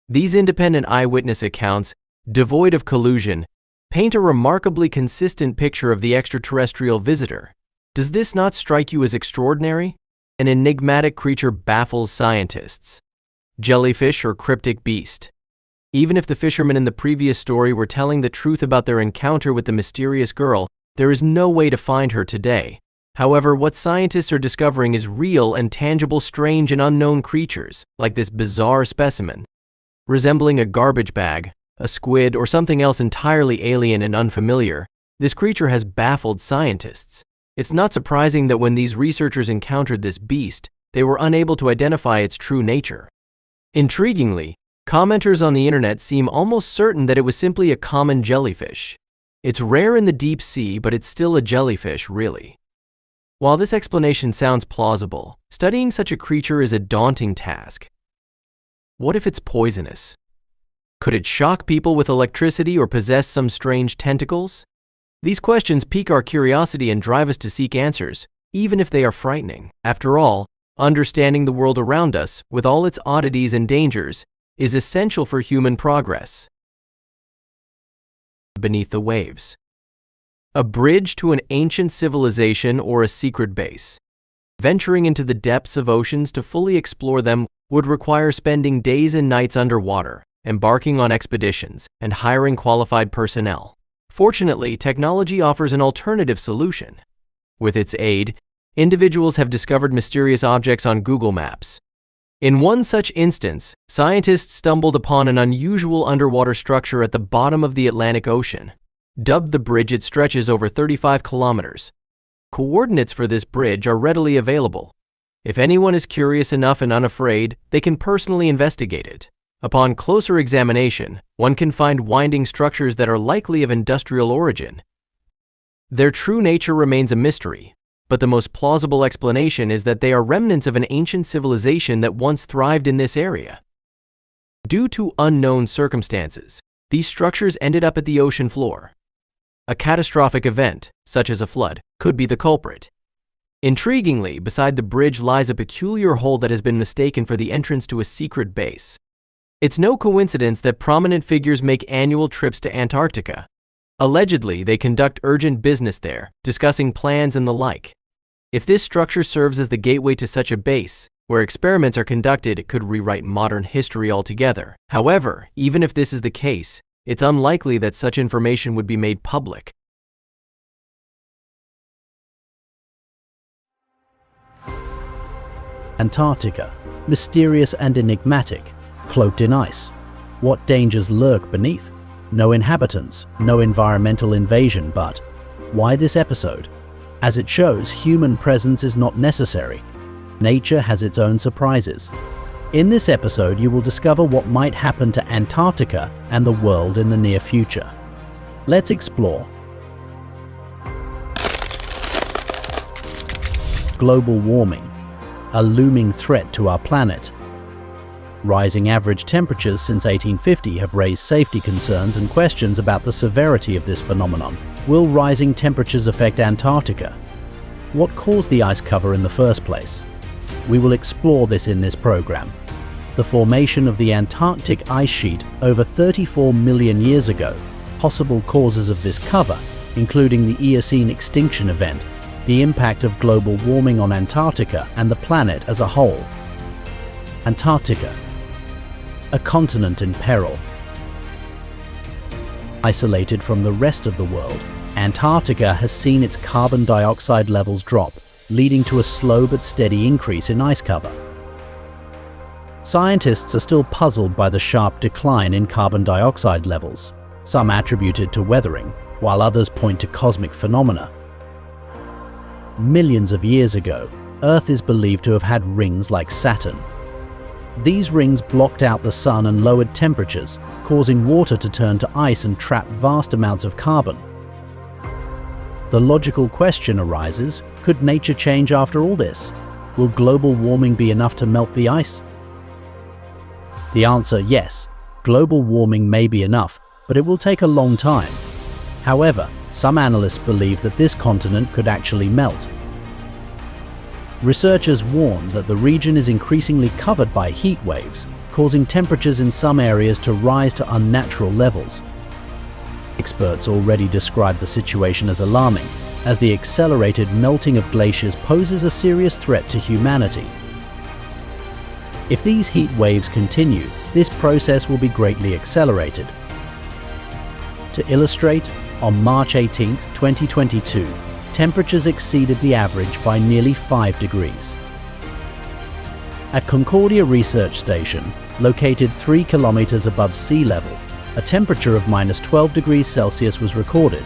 These independent eyewitness accounts, devoid of collusion, paint a remarkably consistent picture of the extraterrestrial visitor. Does this not strike you as extraordinary? An enigmatic creature baffles scientists. Jellyfish or cryptic beast? Even if the fishermen in the previous story were telling the truth about their encounter with the mysterious girl, there is no way to find her today. However, what scientists are discovering is real and tangible, strange and unknown creatures, like this bizarre specimen. Resembling a garbage bag, a squid, or something else entirely alien and unfamiliar, this creature has baffled scientists. It's not surprising that when these researchers encountered this beast, they were unable to identify its true nature. Intriguingly, commenters on the internet seem almost certain that it was simply a common jellyfish. It's rare in the deep sea, but it's still a jellyfish, really. While this explanation sounds plausible, studying such a creature is a daunting task. What if it's poisonous? Could it shock people with electricity or possess some strange tentacles? These questions pique our curiosity and drive us to seek answers, even if they are frightening. After all, understanding the world around us, with all its oddities and dangers, is essential for human progress. Beneath the waves. A bridge to an ancient civilization or a secret base. Venturing into the depths of oceans to fully explore them would require spending days and nights underwater, embarking on expeditions, and hiring qualified personnel. Fortunately, technology offers an alternative solution. With its aid, individuals have discovered mysterious objects on Google Maps. In one such instance, scientists stumbled upon an unusual underwater structure at the bottom of the Atlantic Ocean. Dubbed the bridge, it stretches over 35 kilometers. Coordinates for this bridge are readily available. If anyone is curious enough and unafraid, they can personally investigate it. Upon closer examination, one can find winding structures that are likely of industrial origin. Their true nature remains a mystery, but the most plausible explanation is that they are remnants of an ancient civilization that once thrived in this area. Due to unknown circumstances, these structures ended up at the ocean floor. A catastrophic event, such as a flood, could be the culprit. Intriguingly, beside the bridge lies a peculiar hole that has been mistaken for the entrance to a secret base. It's no coincidence that prominent figures make annual trips to Antarctica. Allegedly, they conduct urgent business there, discussing plans and the like. If this structure serves as the gateway to such a base, where experiments are conducted, it could rewrite modern history altogether. However, even if this is the case, it's unlikely that such information would be made public. Antarctica, mysterious and enigmatic, cloaked in ice. What dangers lurk beneath? No inhabitants, no environmental invasion, but why this episode? As it shows, human presence is not necessary. Nature has its own surprises. In this episode, you will discover what might happen to Antarctica and the world in the near future. Let's explore. Global warming, a looming threat to our planet. Rising average temperatures since 1850 have raised safety concerns and questions about the severity of this phenomenon. Will rising temperatures affect Antarctica? What caused the ice cover in the first place? We will explore this in this program. The formation of the Antarctic ice sheet over 34 million years ago, possible causes of this cover, including the Eocene extinction event, the impact of global warming on Antarctica and the planet as a whole. Antarctica, a continent in peril. Isolated from the rest of the world, Antarctica has seen its carbon dioxide levels drop, leading to a slow but steady increase in ice cover. Scientists are still puzzled by the sharp decline in carbon dioxide levels, some attributed to weathering, while others point to cosmic phenomena. Millions of years ago, Earth is believed to have had rings like Saturn. These rings blocked out the sun and lowered temperatures, causing water to turn to ice and trap vast amounts of carbon. The logical question arises, could nature change after all this? Will global warming be enough to melt the ice? The answer, yes, global warming may be enough, but it will take a long time. However, some analysts believe that this continent could actually melt. Researchers warn that the region is increasingly covered by heat waves, causing temperatures in some areas to rise to unnatural levels. Experts already describe the situation as alarming, as the accelerated melting of glaciers poses a serious threat to humanity. If these heat waves continue, this process will be greatly accelerated. To illustrate, on March 18, 2022, temperatures exceeded the average by nearly 5 degrees. At Concordia Research Station, located 3 kilometers above sea level, a temperature of -12 degrees Celsius was recorded.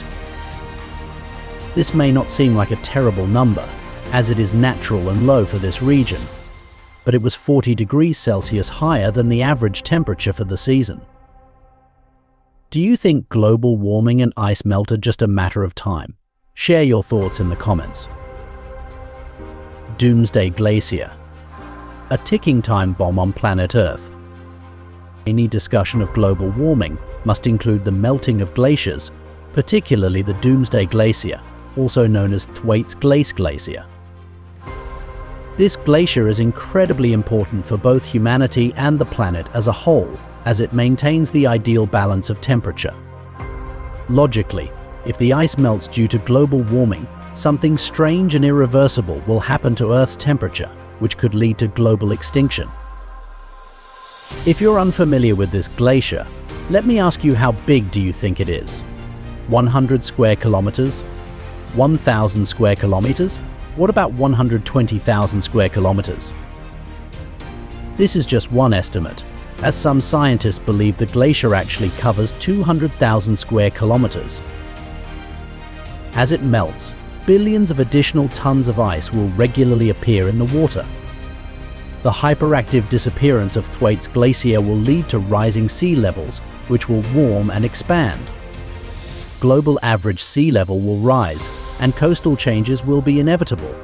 This may not seem like a terrible number, as it is natural and low for this region, but it was 40 degrees Celsius higher than the average temperature for the season. Do you think global warming and ice melt are just a matter of time? Share your thoughts in the comments. Doomsday Glacier, a ticking time bomb on planet Earth. Any discussion of global warming must include the melting of glaciers, particularly the Doomsday Glacier, also known as Thwaites Glacier. This glacier is incredibly important for both humanity and the planet as a whole, as it maintains the ideal balance of temperature. Logically, if the ice melts due to global warming, something strange and irreversible will happen to Earth's temperature, which could lead to global extinction. If you're unfamiliar with this glacier, let me ask you, how big do you think it is? 100 square kilometers? 1,000 square kilometers? What about 120,000 square kilometers? This is just one estimate, as some scientists believe the glacier actually covers 200,000 square kilometers. As it melts, billions of additional tons of ice will regularly appear in the water. The hyperactive disappearance of Thwaites Glacier will lead to rising sea levels, which will warm and expand. Global average sea level will rise, and coastal changes will be inevitable.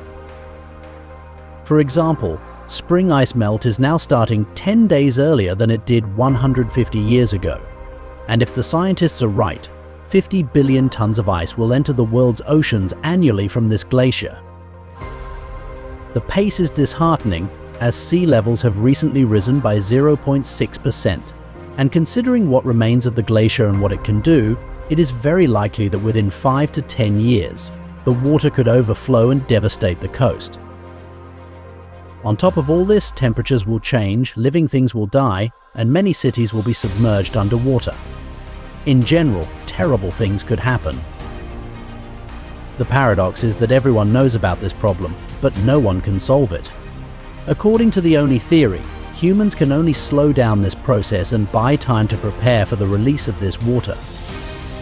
For example, spring ice melt is now starting 10 days earlier than it did 150 years ago. And if the scientists are right, 50 billion tons of ice will enter the world's oceans annually from this glacier. The pace is disheartening, as sea levels have recently risen by 0.6%, and considering what remains of the glacier and what it can do, it is very likely that within 5 to 10 years, the water could overflow and devastate the coast. On top of all this, temperatures will change, living things will die, and many cities will be submerged underwater. In general, terrible things could happen. The paradox is that everyone knows about this problem, but no one can solve it. According to the only theory, humans can only slow down this process and buy time to prepare for the release of this water.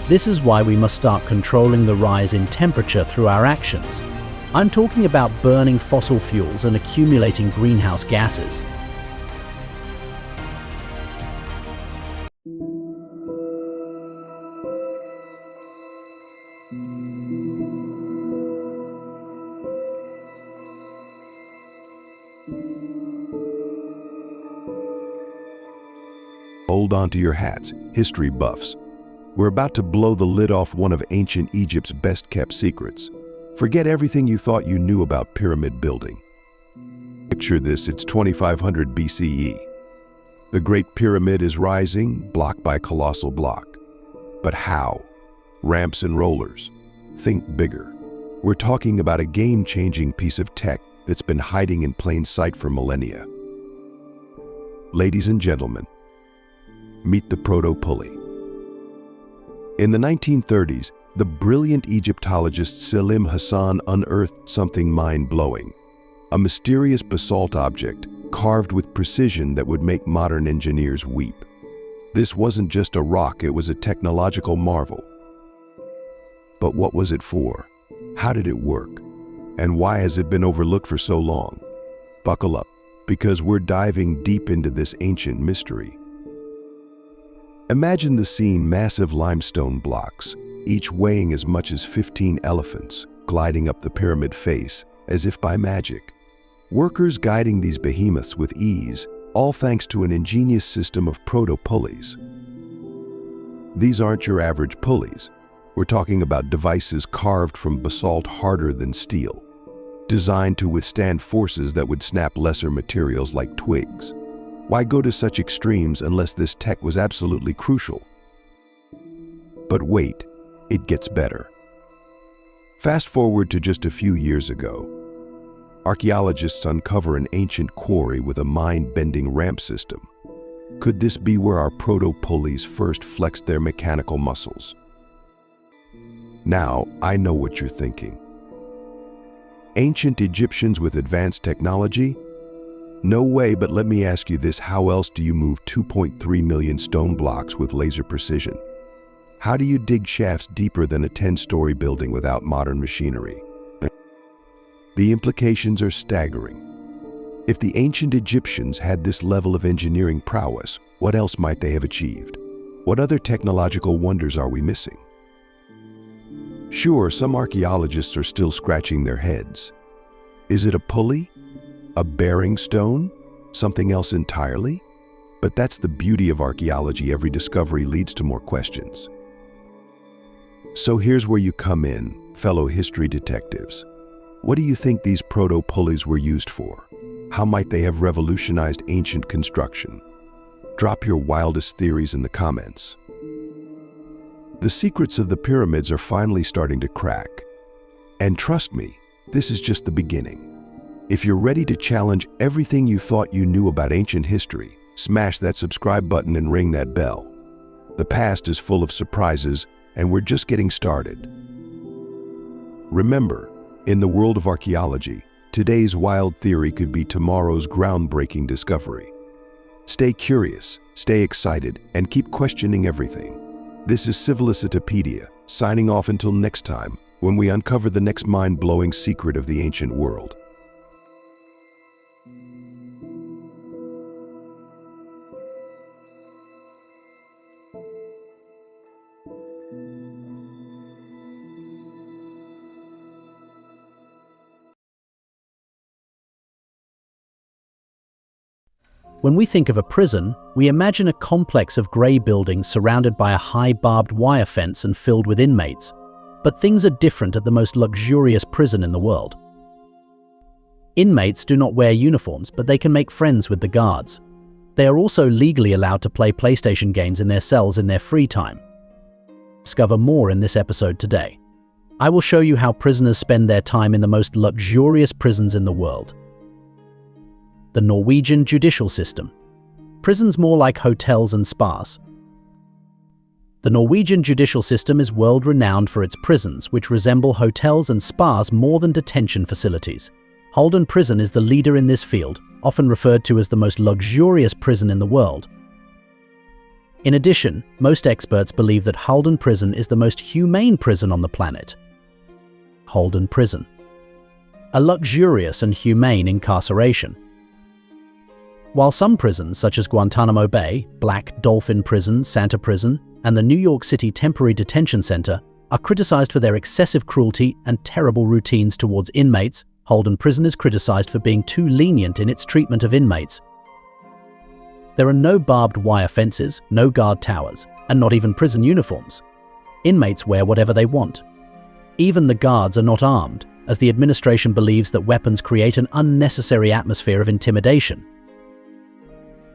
This is why we must start controlling the rise in temperature through our actions. I'm talking about burning fossil fuels and accumulating greenhouse gases. hold on to your hats, history buffs. We're about to blow the lid off one of ancient Egypt's best-kept secrets. Forget everything you thought you knew about pyramid building. Picture this, it's 2500 BCE. The Great Pyramid is rising, block by colossal block. But how? Ramps and rollers. Think bigger. We're talking about a game-changing piece of tech that's been hiding in plain sight for millennia. Ladies and gentlemen, meet the proto-pulley. In the 1930s, the brilliant Egyptologist Selim Hassan unearthed something mind-blowing. A mysterious basalt object carved with precision that would make modern engineers weep. This wasn't just a rock, it was a technological marvel. But what was it for? How did it work? And why has it been overlooked for so long? Buckle up, because we're diving deep into this ancient mystery. Imagine the scene: massive limestone blocks, each weighing as much as 15 elephants, gliding up the pyramid face as if by magic. Workers guiding these behemoths with ease, all thanks to an ingenious system of proto-pulleys. These aren't your average pulleys. We're talking about devices carved from basalt harder than steel, designed to withstand forces that would snap lesser materials like twigs. Why go to such extremes unless this tech was absolutely crucial? But wait, it gets better. Fast forward to just a few years ago. Archaeologists uncover an ancient quarry with a mind-bending ramp system. Could this be where our proto-pulleys first flexed their mechanical muscles? Now, I know what you're thinking. Ancient Egyptians with advanced technology? No way, but let me ask you this: how else do you move 2.3 million stone blocks with laser precision? How do you dig shafts deeper than a 10-story building without modern machinery? The implications are staggering. If the ancient Egyptians had this level of engineering prowess, what else might they have achieved? What other technological wonders are we missing? Sure, some archaeologists are still scratching their heads. Is it a pulley? A bearing stone? Something else entirely? But that's the beauty of archaeology. Every discovery leads to more questions. So here's where you come in, fellow history detectives. What do you think these proto-pulleys were used for? How might they have revolutionized ancient construction? Drop your wildest theories in the comments. The secrets of the pyramids are finally starting to crack. And trust me, this is just the beginning. If you're ready to challenge everything you thought you knew about ancient history, smash that subscribe button and ring that bell. The past is full of surprises, and we're just getting started. Remember, in the world of archaeology, today's wild theory could be tomorrow's groundbreaking discovery. Stay curious, stay excited, and keep questioning everything. This is Civilicitopedia, signing off until next time, when we uncover the next mind-blowing secret of the ancient world. When we think of a prison, we imagine a complex of grey buildings surrounded by a high barbed wire fence and filled with inmates. But things are different at the most luxurious prison in the world. Inmates do not wear uniforms, but they can make friends with the guards. They are also legally allowed to play PlayStation games in their cells in their free time. Discover more in this episode today. I will show you how prisoners spend their time in the most luxurious prisons in the world. The Norwegian judicial system. Prisons more like hotels and spas. The Norwegian judicial system is world-renowned for its prisons, which resemble hotels and spas more than detention facilities. Halden Prison is the leader in this field, often referred to as the most luxurious prison in the world. In addition, most experts believe that Halden Prison is the most humane prison on the planet. Halden Prison. A luxurious and humane incarceration. While some prisons, such as Guantanamo Bay, Black Dolphin Prison, Santa Prison, and the New York City Temporary Detention Center, are criticized for their excessive cruelty and terrible routines towards inmates, Halden Prison is criticized for being too lenient in its treatment of inmates. There are no barbed wire fences, no guard towers, and not even prison uniforms. Inmates wear whatever they want. Even the guards are not armed, as the administration believes that weapons create an unnecessary atmosphere of intimidation.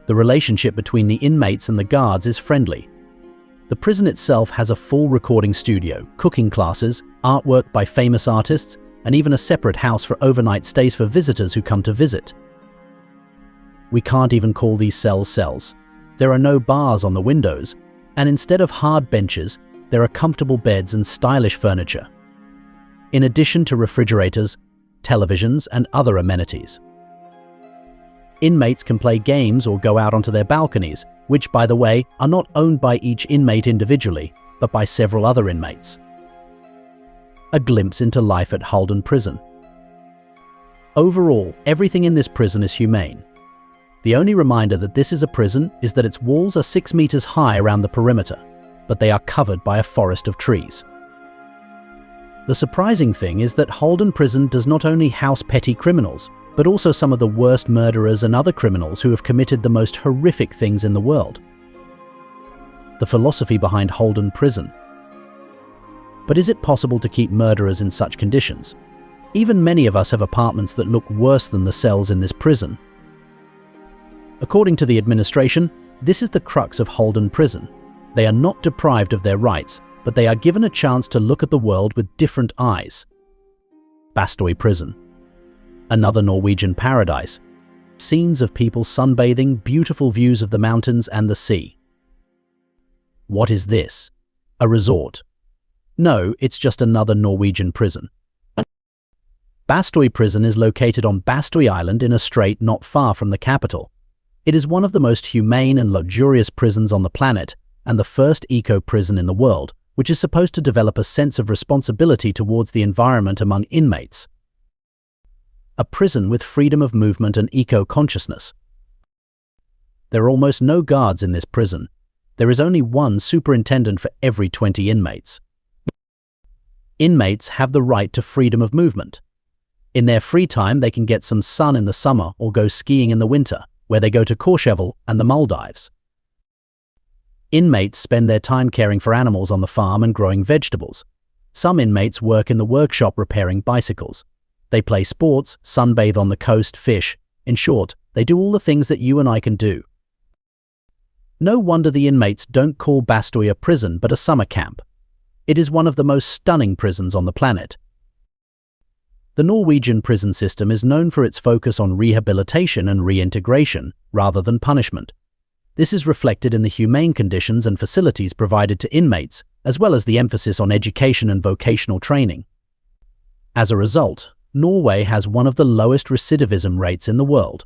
The relationship between the inmates and the guards is friendly. The prison itself has a full recording studio, cooking classes, artwork by famous artists, and even a separate house for overnight stays for visitors who come to visit. We can't even call these cells cells. There are no bars on the windows, and instead of hard benches, there are comfortable beds and stylish furniture, in addition to refrigerators, televisions, and other amenities. Inmates can play games or go out onto their balconies, which, by the way, are not owned by each inmate individually, but by several other inmates. A glimpse into life at Halden Prison. Overall, everything in this prison is humane. The only reminder that this is a prison is that its walls are 6 meters high around the perimeter, but they are covered by a forest of trees. The surprising thing is that Halden Prison does not only house petty criminals, but also some of the worst murderers and other criminals who have committed the most horrific things in the world. The philosophy behind Halden Prison. But is it possible to keep murderers in such conditions? Even many of us have apartments that look worse than the cells in this prison. According to the administration, this is the crux of Halden Prison. They are not deprived of their rights, but they are given a chance to look at the world with different eyes. Bastøy Prison. Another Norwegian paradise. Scenes of people sunbathing, beautiful views of the mountains and the sea. What is this? A resort? No, it's just another Norwegian prison. Bastøy Prison is located on Bastøy Island in a strait not far from the capital. It is one of the most humane and luxurious prisons on the planet, and the first eco-prison in the world, which is supposed to develop a sense of responsibility towards the environment among inmates. A prison with freedom of movement and eco-consciousness. There are almost no guards in this prison. There is only one superintendent for every 20 inmates. Inmates have the right to freedom of movement. In their free time, they can get some sun in the summer or go skiing in the winter, where they go to Courchevel and the Maldives. Inmates spend their time caring for animals on the farm and growing vegetables. Some inmates work in the workshop repairing bicycles. They play sports, sunbathe on the coast, fish. In short, they do all the things that you and I can do. No wonder the inmates don't call Bastøy a prison but a summer camp. It is one of the most stunning prisons on the planet. The Norwegian prison system is known for its focus on rehabilitation and reintegration rather than punishment. This is reflected in the humane conditions and facilities provided to inmates, as well as the emphasis on education and vocational training. As a result, Norway has one of the lowest recidivism rates in the world.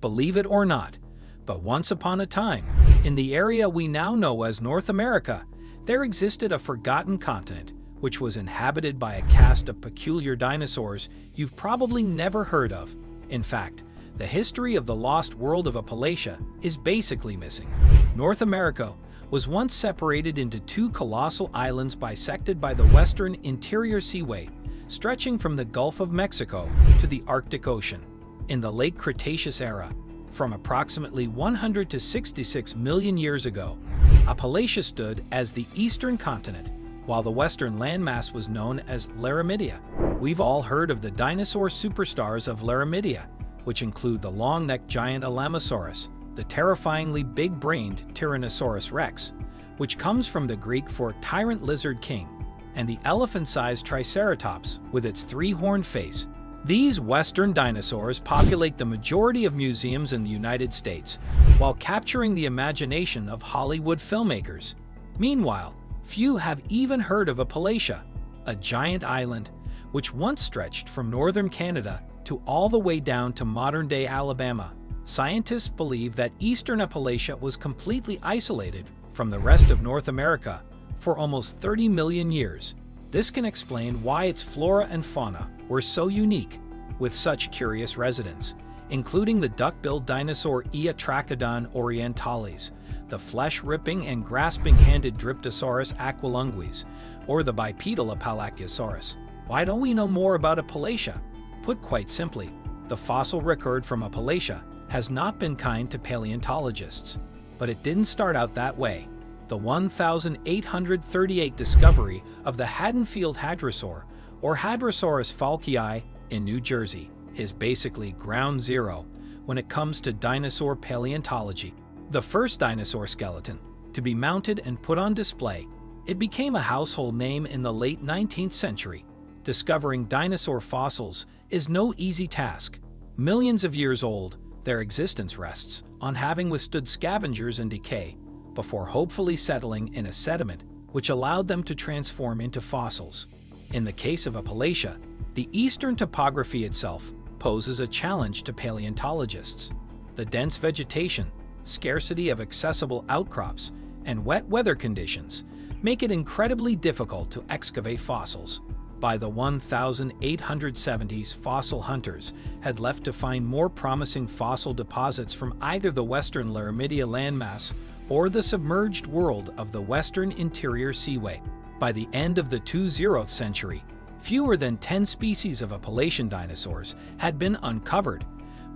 Believe it or not, but once upon a time, in the area we now know as North America, there existed a forgotten continent which was inhabited by a caste of peculiar dinosaurs you've probably never heard of. In fact, the history of the lost world of Appalachia is basically missing. North America was once separated into two colossal islands bisected by the western interior seaway, stretching from the Gulf of Mexico to the Arctic Ocean. In the late Cretaceous era, from approximately 100 to 66 million years ago, Appalachia stood as the eastern continent, while the western landmass was known as Laramidia. We've all heard of the dinosaur superstars of Laramidia, which include the long-necked giant Alamosaurus, the terrifyingly big-brained Tyrannosaurus rex, which comes from the Greek for tyrant lizard king, and the elephant-sized Triceratops with its three-horned face. These western dinosaurs populate the majority of museums in the United States, while capturing the imagination of Hollywood filmmakers. Meanwhile, few have even heard of Appalachia, a giant island which once stretched from northern Canada to all the way down to modern-day Alabama. Scientists believe that eastern Appalachia was completely isolated from the rest of North America for almost 30 million years. This can explain why its flora and fauna were so unique, with such curious residents, including the duck-billed dinosaur Eotrachodon orientalis, the flesh-ripping and grasping-handed Dryptosaurus aquilunguis, or the bipedal Apalachiosaurus. Why don't we know more about Appalachia? Put quite simply, the fossil record from Appalachia has not been kind to paleontologists. But it didn't start out that way. The 1838 discovery of the Haddonfield hadrosaur, or Hadrosaurus falkii, in New Jersey, is basically ground zero when it comes to dinosaur paleontology. The first dinosaur skeleton to be mounted and put on display, it became a household name in the late 19th century. Discovering dinosaur fossils is no easy task. Millions of years old, their existence rests on having withstood scavengers and decay before hopefully settling in a sediment which allowed them to transform into fossils. In the case of Appalachia, the eastern topography itself poses a challenge to paleontologists. The dense vegetation, scarcity of accessible outcrops, and wet weather conditions make it incredibly difficult to excavate fossils. By the 1870s, fossil hunters had left to find more promising fossil deposits from either the western Laramidia landmass or the submerged world of the western interior seaway. By the end of the 20th century, fewer than 10 species of Appalachian dinosaurs had been uncovered,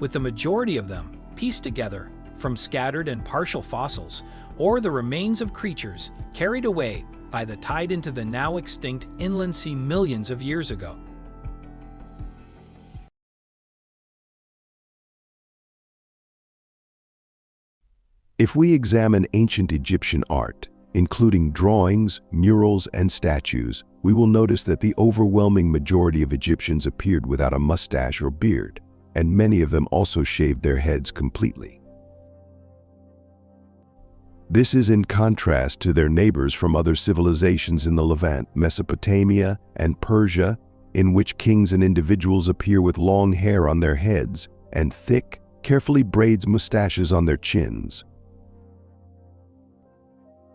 with the majority of them pieced together from scattered and partial fossils or the remains of creatures carried away by the tide into the now extinct inland sea millions of years ago. If we examine ancient Egyptian art, including drawings, murals, and statues, we will notice that the overwhelming majority of Egyptians appeared without a mustache or beard, and many of them also shaved their heads completely. This is in contrast to their neighbors from other civilizations in the Levant, Mesopotamia, and Persia, in which kings and individuals appear with long hair on their heads and thick, carefully braided mustaches on their chins.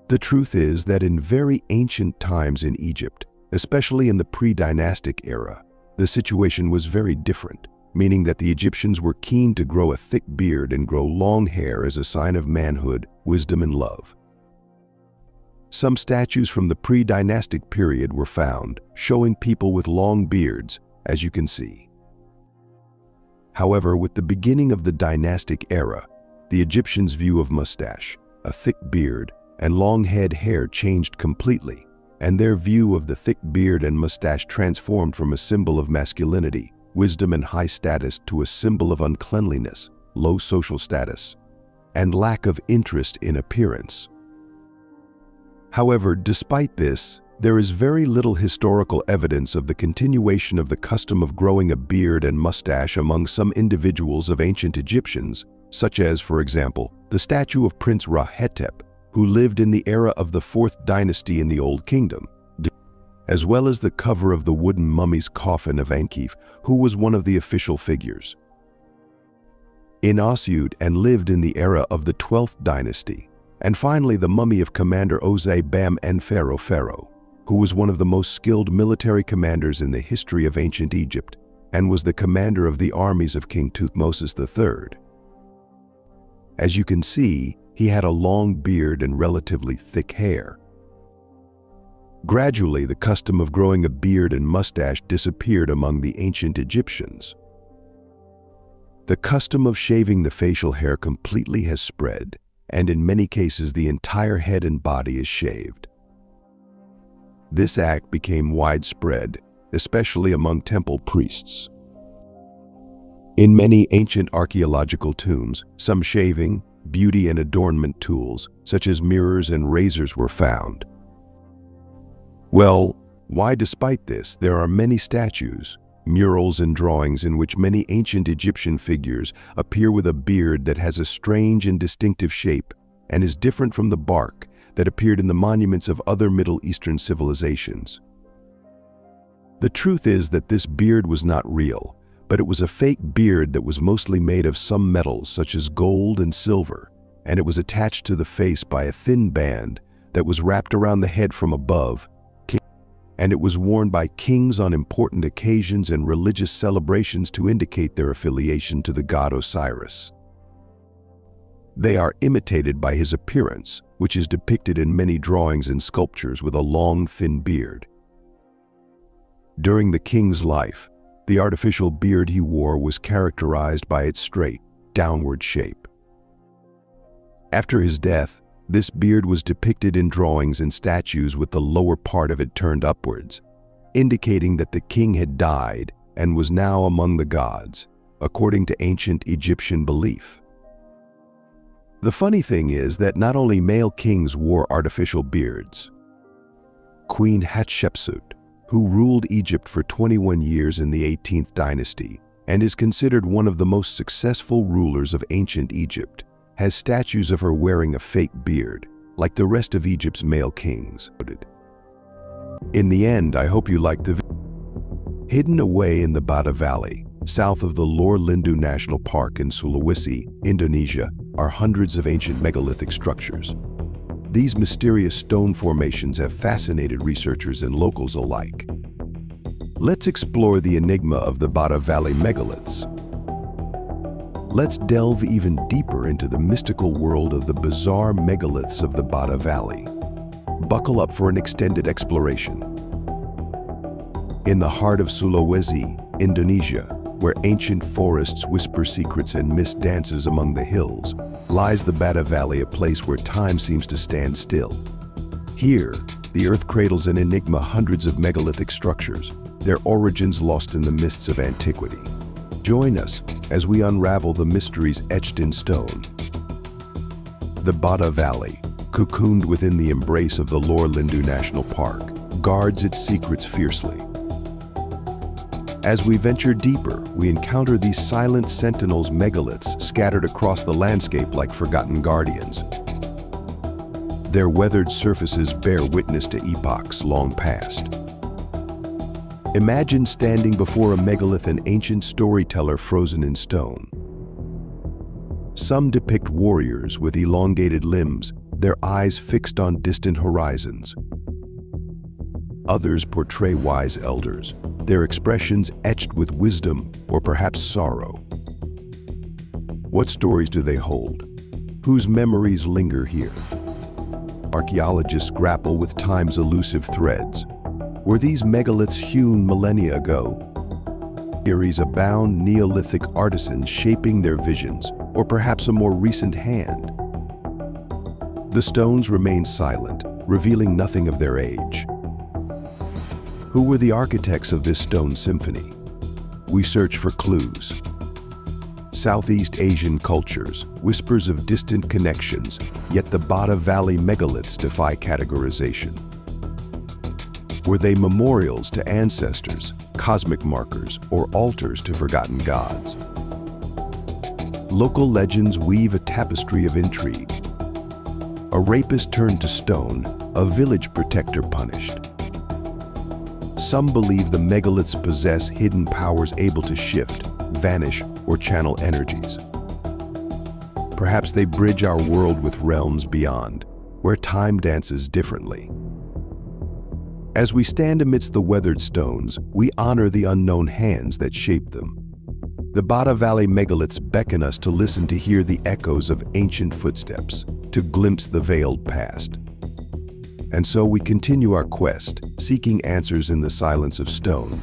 The truth is that in very ancient times in Egypt, especially in the pre-dynastic era, the situation was very different, meaning that the Egyptians were keen to grow a thick beard and grow long hair as a sign of manhood, wisdom, and love. Some statues from the pre-dynastic period were found, showing people with long beards, as you can see. However, with the beginning of the dynastic era, the Egyptians' view of mustache, a thick beard, and long head hair changed completely, and their view of the thick beard and mustache transformed from a symbol of masculinity, wisdom, and high status to a symbol of uncleanliness, low social status, and lack of interest in appearance. However, despite this, there is very little historical evidence of the continuation of the custom of growing a beard and mustache among some individuals of ancient Egyptians, such as, for example, the statue of Prince Ra-Hetep, who lived in the era of the 4th dynasty in the Old Kingdom, as well as the cover of the wooden mummy's coffin of Ankif, who was one of the official figures in Asyut and lived in the era of the 12th dynasty, and finally the mummy of Commander Ose Bam and Pharaoh, who was one of the most skilled military commanders in the history of ancient Egypt and was the commander of the armies of King Thutmose III. As you can see, he had a long beard and relatively thick hair. Gradually, the custom of growing a beard and mustache disappeared among the ancient Egyptians. The custom of shaving the facial hair completely has spread, and in many cases the entire head and body is shaved. This act became widespread, especially among temple priests. In many ancient archaeological tombs, some shaving, beauty, and adornment tools, such as mirrors and razors, were found. Well, why despite this, there are many statues, murals, and drawings in which many ancient Egyptian figures appear with a beard that has a strange and distinctive shape and is different from the bark that appeared in the monuments of other Middle Eastern civilizations. The truth is that this beard was not real, but it was a fake beard that was mostly made of some metals such as gold and silver, and it was attached to the face by a thin band that was wrapped around the head from above, and it was worn by kings on important occasions and religious celebrations to indicate their affiliation to the god Osiris. They are imitated by his appearance, which is depicted in many drawings and sculptures with a long, thin beard. During the king's life, the artificial beard he wore was characterized by its straight, downward shape. After his death, this beard was depicted in drawings and statues with the lower part of it turned upwards, indicating that the king had died and was now among the gods, according to ancient Egyptian belief. The funny thing is that not only male kings wore artificial beards. Queen Hatshepsut, who ruled Egypt for 21 years in the 18th dynasty and is considered one of the most successful rulers of ancient Egypt, has statues of her wearing a fake beard, like the rest of Egypt's male kings. In the end, I hope you liked the video. Hidden away in the Bata Valley, south of the Lor Lindu National Park in Sulawesi, Indonesia, are hundreds of ancient megalithic structures. These mysterious stone formations have fascinated researchers and locals alike. Let's explore the enigma of the Bata Valley megaliths. Let's delve even deeper into the mystical world of the bizarre megaliths of the Bata Valley. Buckle up for an extended exploration. In the heart of Sulawesi, Indonesia, where ancient forests whisper secrets and mist dances among the hills, lies the Bata Valley, a place where time seems to stand still. Here, the earth cradles an enigma, hundreds of megalithic structures, their origins lost in the mists of antiquity. Join us as we unravel the mysteries etched in stone. The Bata Valley, cocooned within the embrace of the Lor Lindu National Park, guards its secrets fiercely. As we venture deeper, we encounter these silent sentinels, megaliths scattered across the landscape like forgotten guardians. Their weathered surfaces bear witness to epochs long past. Imagine standing before a megalith, an ancient storyteller frozen in stone. Some depict warriors with elongated limbs, their eyes fixed on distant horizons. Others portray wise elders, their expressions etched with wisdom or perhaps sorrow. What stories do they hold? Whose memories linger here? Archaeologists grapple with time's elusive threads. Were these megaliths hewn millennia ago? Theories abound, Neolithic artisans shaping their visions, or perhaps a more recent hand. The stones remain silent, revealing nothing of their age. Who were the architects of this stone symphony? We search for clues. Southeast Asian cultures, whispers of distant connections, yet the Bata Valley megaliths defy categorization. Were they memorials to ancestors, cosmic markers, or altars to forgotten gods? Local legends weave a tapestry of intrigue. A rapist turned to stone, a village protector punished. Some believe the megaliths possess hidden powers able to shift, vanish, or channel energies. Perhaps they bridge our world with realms beyond, where time dances differently. As we stand amidst the weathered stones, we honor the unknown hands that shaped them. The Bata Valley megaliths beckon us to listen, to hear the echoes of ancient footsteps, to glimpse the veiled past. And so we continue our quest, seeking answers in the silence of stone.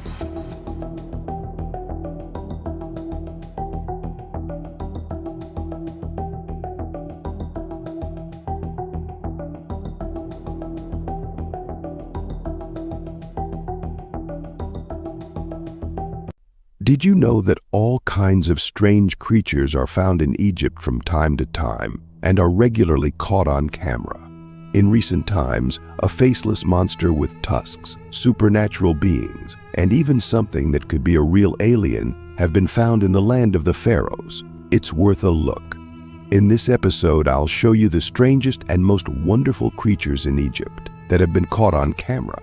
Did you know that all kinds of strange creatures are found in Egypt from time to time and are regularly caught on camera? In recent times, a faceless monster with tusks, supernatural beings, and even something that could be a real alien have been found in the land of the pharaohs. It's worth a look. In this episode, I'll show you the strangest and most wonderful creatures in Egypt that have been caught on camera.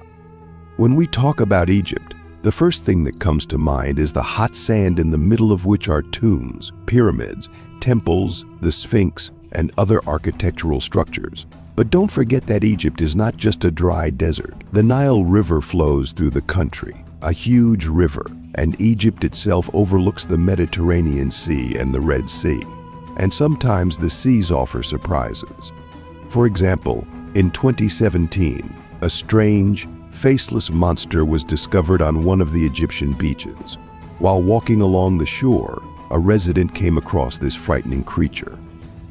When we talk about Egypt, the first thing that comes to mind is the hot sand in the middle of which are tombs, pyramids, temples, the Sphinx, and other architectural structures. But don't forget that Egypt is not just a dry desert. The Nile River flows through the country, a huge river, and Egypt itself overlooks the Mediterranean Sea and the Red Sea. And sometimes the seas offer surprises. For example, in 2017, a strange, faceless monster was discovered on one of the Egyptian beaches. While walking along the shore, a resident came across this frightening creature.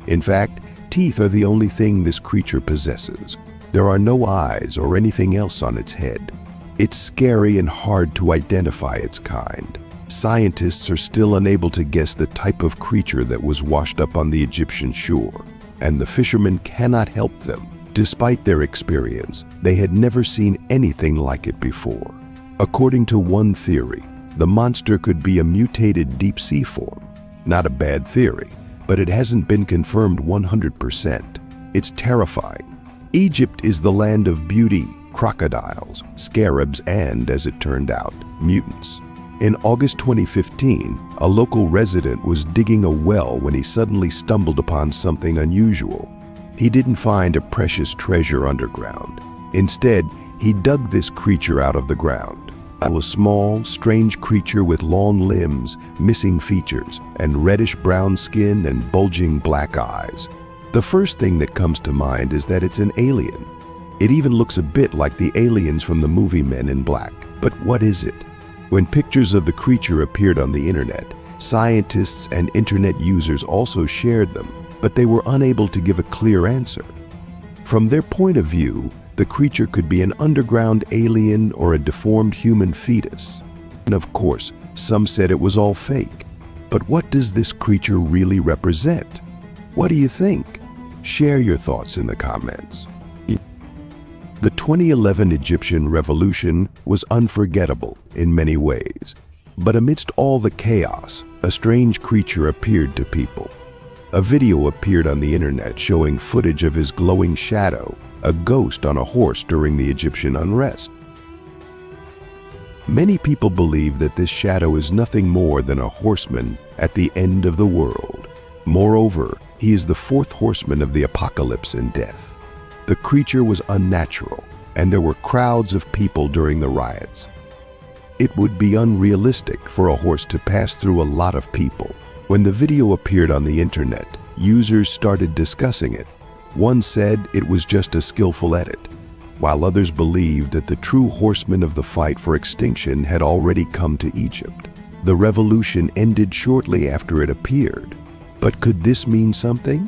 In fact, teeth are the only thing this creature possesses. There are no eyes or anything else on its head. It's scary and hard to identify its kind. Scientists are still unable to guess the type of creature that was washed up on the Egyptian shore, and the fishermen cannot help them. Despite their experience, they had never seen anything like it before. According to one theory, the monster could be a mutated deep-sea form. Not a bad theory, but it hasn't been confirmed 100%. It's terrifying. Egypt is the land of beauty, crocodiles, scarabs, and, as it turned out, mutants. In August 2015, a local resident was digging a well when he suddenly stumbled upon something unusual. He didn't find a precious treasure underground. Instead, he dug this creature out of the ground. A small, strange creature with long limbs, missing features, and reddish-brown skin and bulging black eyes. The first thing that comes to mind is that it's an alien. It even looks a bit like the aliens from the movie Men in Black. But what is it? When pictures of the creature appeared on the internet, scientists and internet users also shared them, but they were unable to give a clear answer. From their point of view, the creature could be an underground alien or a deformed human fetus. And of course, some said it was all fake. But what does this creature really represent? What do you think? Share your thoughts in the comments. The 2011 Egyptian revolution was unforgettable in many ways. But amidst all the chaos, a strange creature appeared to people. A video appeared on the internet showing footage of his glowing shadow, a ghost on a horse during the Egyptian unrest. Many people believe that this shadow is nothing more than a horseman at the end of the world. Moreover, he is the fourth horseman of the apocalypse and death. The creature was unnatural, and there were crowds of people during the riots. It would be unrealistic for a horse to pass through a lot of people. When the video appeared on the internet, users started discussing it. One said it was just a skillful edit, while others believed that the true horsemen of the fight for extinction had already come to Egypt. The revolution ended shortly after it appeared. But could this mean something?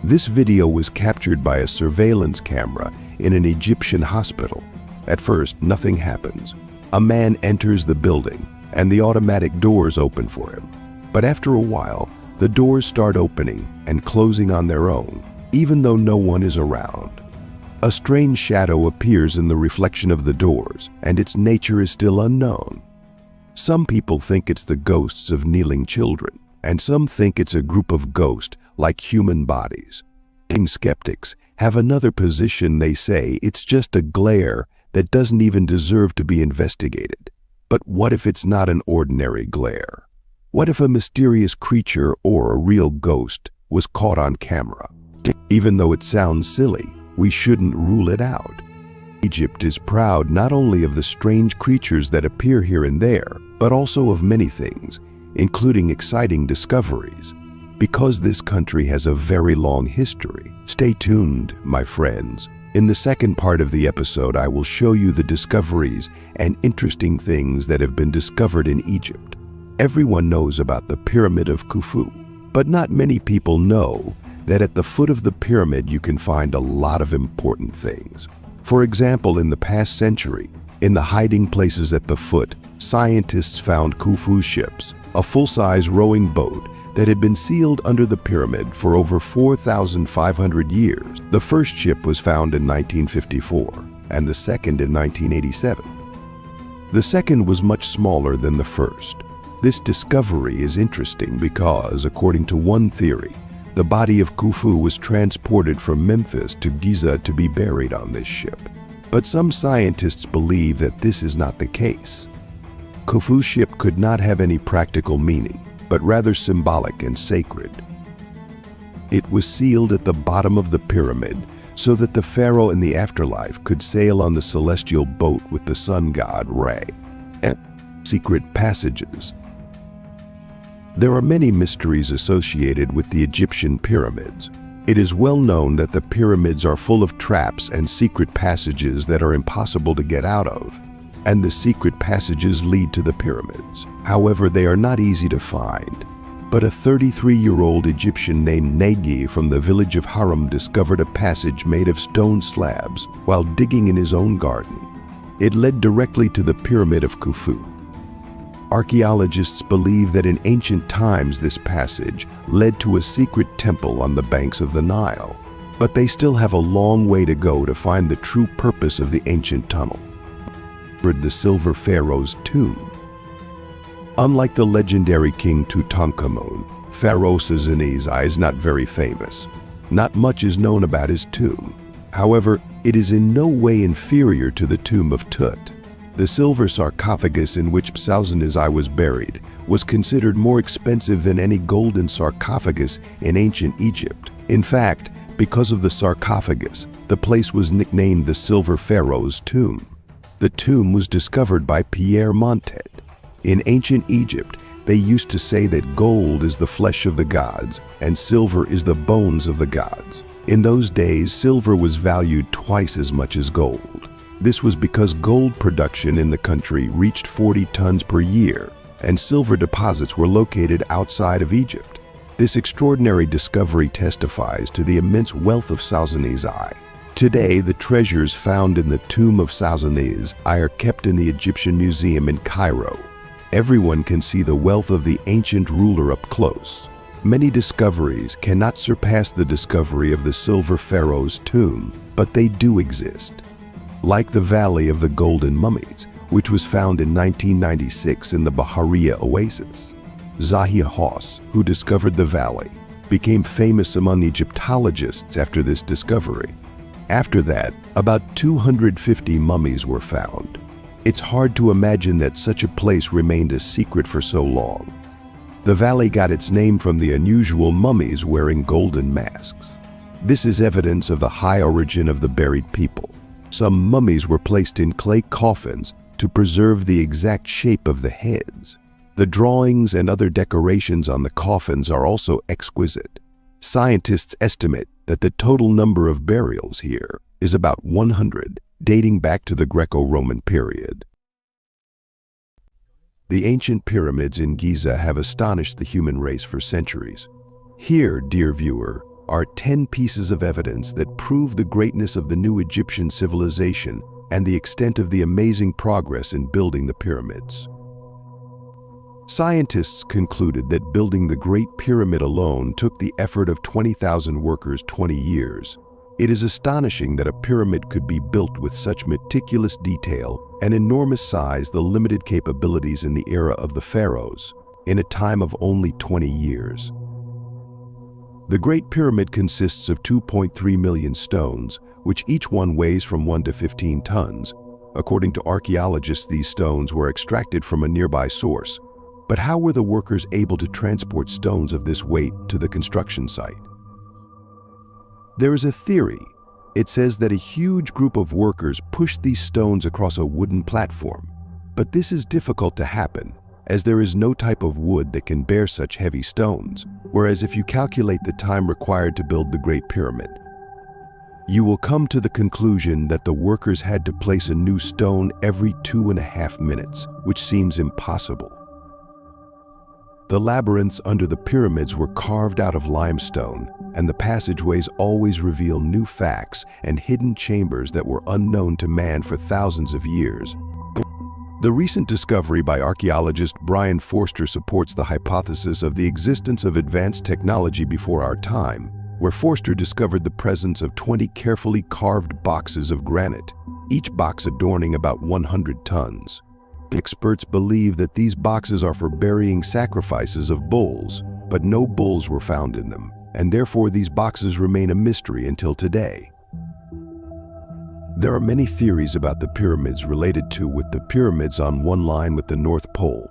This video was captured by a surveillance camera in an Egyptian hospital. At first, nothing happens. A man enters the building, and the automatic doors open for him. But after a while, the doors start opening and closing on their own, even though no one is around. A strange shadow appears in the reflection of the doors, and its nature is still unknown. Some people think it's the ghosts of kneeling children, and some think it's a group of ghosts like human bodies. Skeptics have another position. They say it's just a glare that doesn't even deserve to be investigated. But what if it's not an ordinary glare? What if a mysterious creature or a real ghost was caught on camera? Even though it sounds silly, we shouldn't rule it out. Egypt is proud not only of the strange creatures that appear here and there, but also of many things, including exciting discoveries. Because this country has a very long history. Stay tuned, my friends. In the second part of the episode, I will show you the discoveries and interesting things that have been discovered in Egypt. Everyone knows about the Pyramid of Khufu, but not many people know that at the foot of the pyramid you can find a lot of important things. For example, in the past century, in the hiding places at the foot, scientists found Khufu ships, a full-size rowing boat that had been sealed under the pyramid for over 4,500 years. The first ship was found in 1954, and the second in 1987. The second was much smaller than the first. This discovery is interesting because, according to one theory, the body of Khufu was transported from Memphis to Giza to be buried on this ship. But some scientists believe that this is not the case. Khufu's ship could not have any practical meaning, but rather symbolic and sacred. It was sealed at the bottom of the pyramid so that the pharaoh in the afterlife could sail on the celestial boat with the sun god Ra. Secret passages. There are many mysteries associated with the Egyptian pyramids. It is well known that the pyramids are full of traps and secret passages that are impossible to get out of, and the secret passages lead to the pyramids. However, they are not easy to find. But a 33-year-old Egyptian named Negi from the village of Haram discovered a passage made of stone slabs while digging in his own garden. It led directly to the Pyramid of Khufu. Archaeologists believe that in ancient times this passage led to a secret temple on the banks of the Nile, but they still have a long way to go to find the true purpose of the ancient tunnel. The Silver Pharaoh's tomb. Unlike the legendary King Tutankhamun, Pharaoh Sazini's is not very famous. Not much is known about his tomb. However, it is in no way inferior to the tomb of Tut. The silver sarcophagus in which Sazini's was buried was considered more expensive than any golden sarcophagus in ancient Egypt. In fact, because of the sarcophagus, the place was nicknamed the Silver Pharaoh's tomb. The tomb was discovered by Pierre Montet. In ancient Egypt, they used to say that gold is the flesh of the gods and silver is the bones of the gods. In those days, silver was valued twice as much as gold. This was because gold production in the country reached 40 tons per year, and silver deposits were located outside of Egypt. This extraordinary discovery testifies to the immense wealth of Sazini's. Today, the treasures found in the tomb of Sazini's are kept in the Egyptian Museum in Cairo. Everyone can see the wealth of the ancient ruler up close. Many discoveries cannot surpass the discovery of the Silver Pharaoh's tomb, but they do exist. Like the Valley of the Golden Mummies, which was found in 1996 in the Bahariya Oasis. Zahi Hawass, who discovered the valley, became famous among Egyptologists after this discovery. After that, about 250 mummies were found. It's hard to imagine that such a place remained a secret for so long. The valley got its name from the unusual mummies wearing golden masks. This is evidence of the high origin of the buried people. Some mummies were placed in clay coffins to preserve the exact shape of the heads. The drawings and other decorations on the coffins are also exquisite. Scientists estimate that the total number of burials here is about 100, dating back to the Greco-Roman period. The ancient pyramids in Giza have astonished the human race for centuries. Here, dear viewer, are 10 pieces of evidence that prove the greatness of the new Egyptian civilization and the extent of the amazing progress in building the pyramids. Scientists concluded that building the Great Pyramid alone took the effort of 20,000 workers 20 years. It is astonishing that a pyramid could be built with such meticulous detail and enormous size, the limited capabilities in the era of the pharaohs, in a time of only 20 years. The Great Pyramid consists of 2.3 million stones, which each one weighs from 1 to 15 tons. According to archaeologists, these stones were extracted from a nearby source. But how were the workers able to transport stones of this weight to the construction site? There is a theory. It says that a huge group of workers pushed these stones across a wooden platform. But this is difficult to happen, as there is no type of wood that can bear such heavy stones, whereas if you calculate the time required to build the Great Pyramid, you will come to the conclusion that the workers had to place a new stone every 2.5 minutes, which seems impossible. The labyrinths under the pyramids were carved out of limestone, and the passageways always reveal new facts and hidden chambers that were unknown to man for thousands of years. The recent discovery by archaeologist Brian Forster supports the hypothesis of the existence of advanced technology before our time, where Forster discovered the presence of 20 carefully carved boxes of granite, each box adorning about 100 tons. Experts believe that these boxes are for burying sacrifices of bulls, but no bulls were found in them, and therefore these boxes remain a mystery until today. There are many theories about the pyramids related to with the pyramids on one line with the North Pole,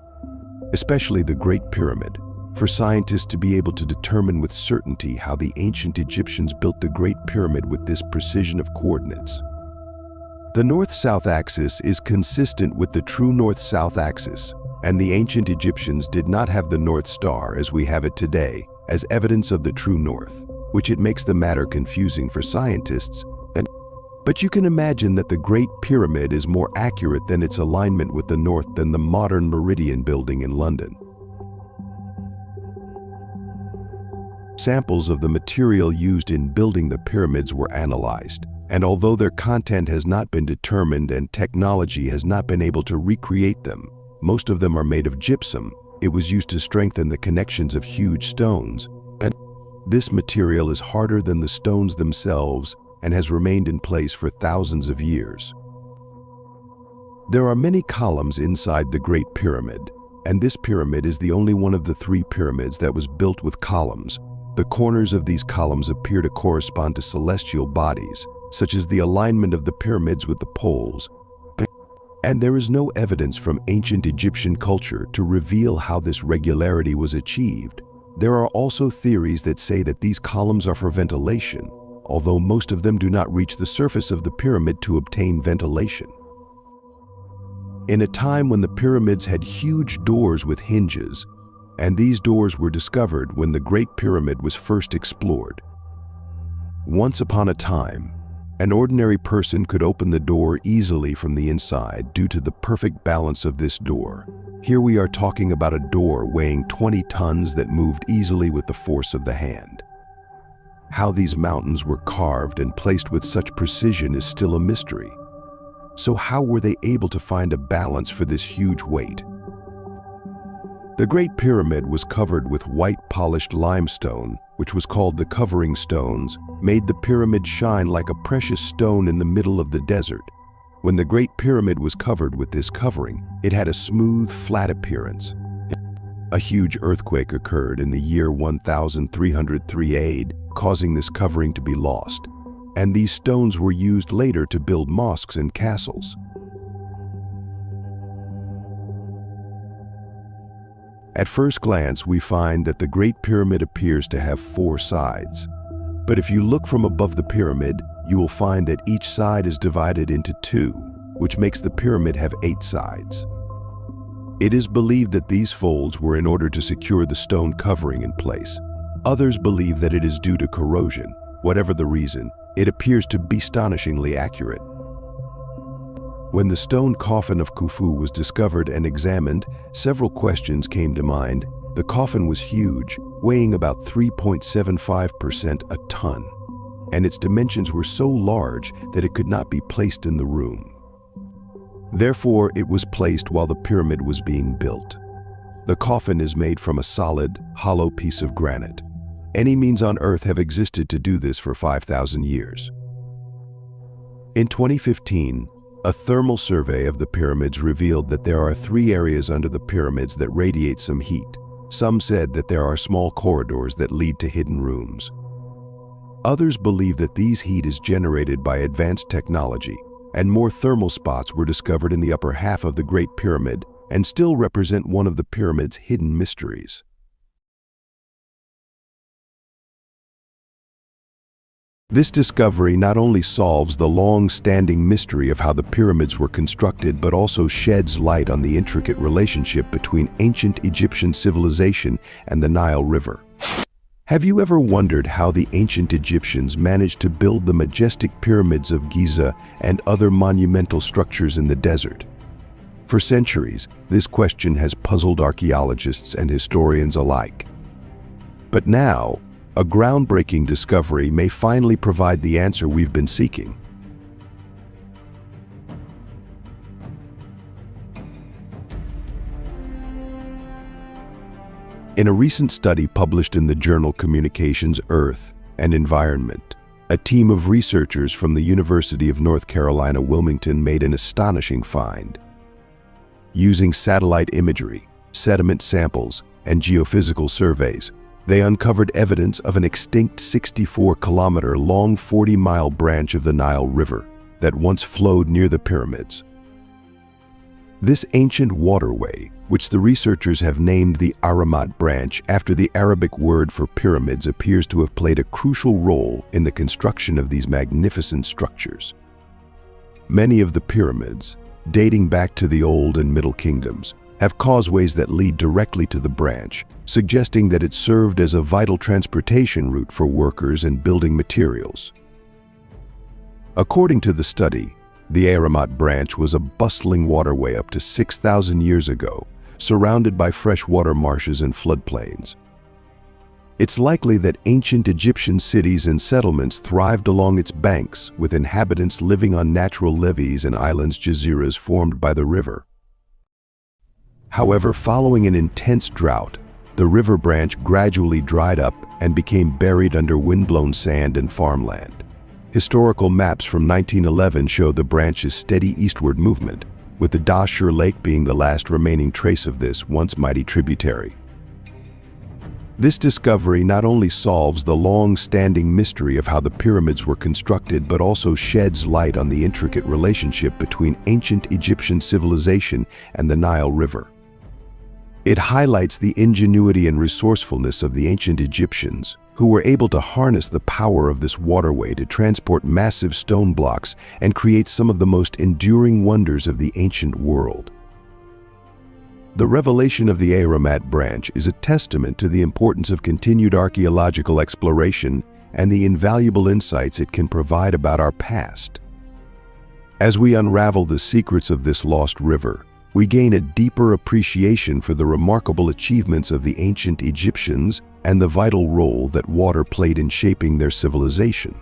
especially the Great Pyramid, for scientists to be able to determine with certainty how the ancient Egyptians built the Great Pyramid with this precision of coordinates. The north-south axis is consistent with the true north-south axis, and the ancient Egyptians did not have the North Star as we have it today as evidence of the true north, which it makes the matter confusing for scientists. But you can imagine that the Great Pyramid is more accurate than its alignment with the north than the modern Meridian building in London. Samples of the material used in building the pyramids were analyzed, and although their content has not been determined and technology has not been able to recreate them, most of them are made of gypsum. It was used to strengthen the connections of huge stones, and this material is harder than the stones themselves and has remained in place for thousands of years. There are many columns inside the Great Pyramid, and this pyramid is the only one of the three pyramids that was built with columns. The corners of these columns appear to correspond to celestial bodies, such as the alignment of the pyramids with the poles. And there is no evidence from ancient Egyptian culture to reveal how this regularity was achieved. There are also theories that say that these columns are for ventilation, although most of them do not reach the surface of the pyramid to obtain ventilation. In a time when the pyramids had huge doors with hinges, and these doors were discovered when the Great Pyramid was first explored. Once upon a time, an ordinary person could open the door easily from the inside due to the perfect balance of this door. Here we are talking about a door weighing 20 tons that moved easily with the force of the hand. How these mountains were carved and placed with such precision is still a mystery. So how were they able to find a balance for this huge weight? The Great Pyramid was covered with white polished limestone, which was called the covering stones, made the pyramid shine like a precious stone in the middle of the desert. When the Great Pyramid was covered with this covering, it had a smooth, flat appearance. A huge earthquake occurred in the year 1303 AD, causing this covering to be lost, and these stones were used later to build mosques and castles. At first glance, we find that the Great Pyramid appears to have 4 sides. But if you look from above the pyramid, you will find that each side is divided into 2, which makes the pyramid have 8 sides. It is believed that these folds were in order to secure the stone covering in place. Others believe that it is due to corrosion. Whatever the reason, it appears to be astonishingly accurate. When the stone coffin of Khufu was discovered and examined, several questions came to mind. The coffin was huge, weighing about 3.75% a ton, and its dimensions were so large that it could not be placed in the room. Therefore, it was placed while the pyramid was being built. The coffin is made from a solid, hollow piece of granite. Any means on Earth have existed to do this for 5,000 years. In 2015, a thermal survey of the pyramids revealed that there are 3 areas under the pyramids that radiate some heat. Some said that there are small corridors that lead to hidden rooms. Others believe that these heat is generated by advanced technology, and more thermal spots were discovered in the upper half of the Great Pyramid and still represent one of the pyramid's hidden mysteries. This discovery not only solves the long-standing mystery of how the pyramids were constructed, but also sheds light on the intricate relationship between ancient Egyptian civilization and the Nile River. Have you ever wondered how the ancient Egyptians managed to build the majestic pyramids of Giza and other monumental structures in the desert? For centuries, this question has puzzled archaeologists and historians alike. But now, a groundbreaking discovery may finally provide the answer we've been seeking. In a recent study published in the journal Communications, Earth and Environment, a team of researchers from the University of North Carolina, Wilmington made an astonishing find. Using satellite imagery, sediment samples, and geophysical surveys, they uncovered evidence of an extinct 64-kilometer-long 40-mile branch of the Nile River that once flowed near the pyramids. This ancient waterway, which the researchers have named the Ahrimat branch after the Arabic word for pyramids, appears to have played a crucial role in the construction of these magnificent structures. Many of the pyramids, dating back to the Old and Middle Kingdoms, have causeways that lead directly to the branch, suggesting that it served as a vital transportation route for workers and building materials. According to the study, the Ahrimat branch was a bustling waterway up to 6,000 years ago, surrounded by freshwater marshes and floodplains. It's likely that ancient Egyptian cities and settlements thrived along its banks, with inhabitants living on natural levees and islands jaziras formed by the river. However, following an intense drought, the river branch gradually dried up and became buried under windblown sand and farmland. Historical maps from 1911 show the branch's steady eastward movement, with the Dashur Lake being the last remaining trace of this once mighty tributary. This discovery not only solves the long-standing mystery of how the pyramids were constructed, but also sheds light on the intricate relationship between ancient Egyptian civilization and the Nile River. It highlights the ingenuity and resourcefulness of the ancient Egyptians, who were able to harness the power of this waterway to transport massive stone blocks and create some of the most enduring wonders of the ancient world. The revelation of the Ahriman branch is a testament to the importance of continued archaeological exploration and the invaluable insights it can provide about our past. As we unravel the secrets of this lost river, we gain a deeper appreciation for the remarkable achievements of the ancient Egyptians and the vital role that water played in shaping their civilization.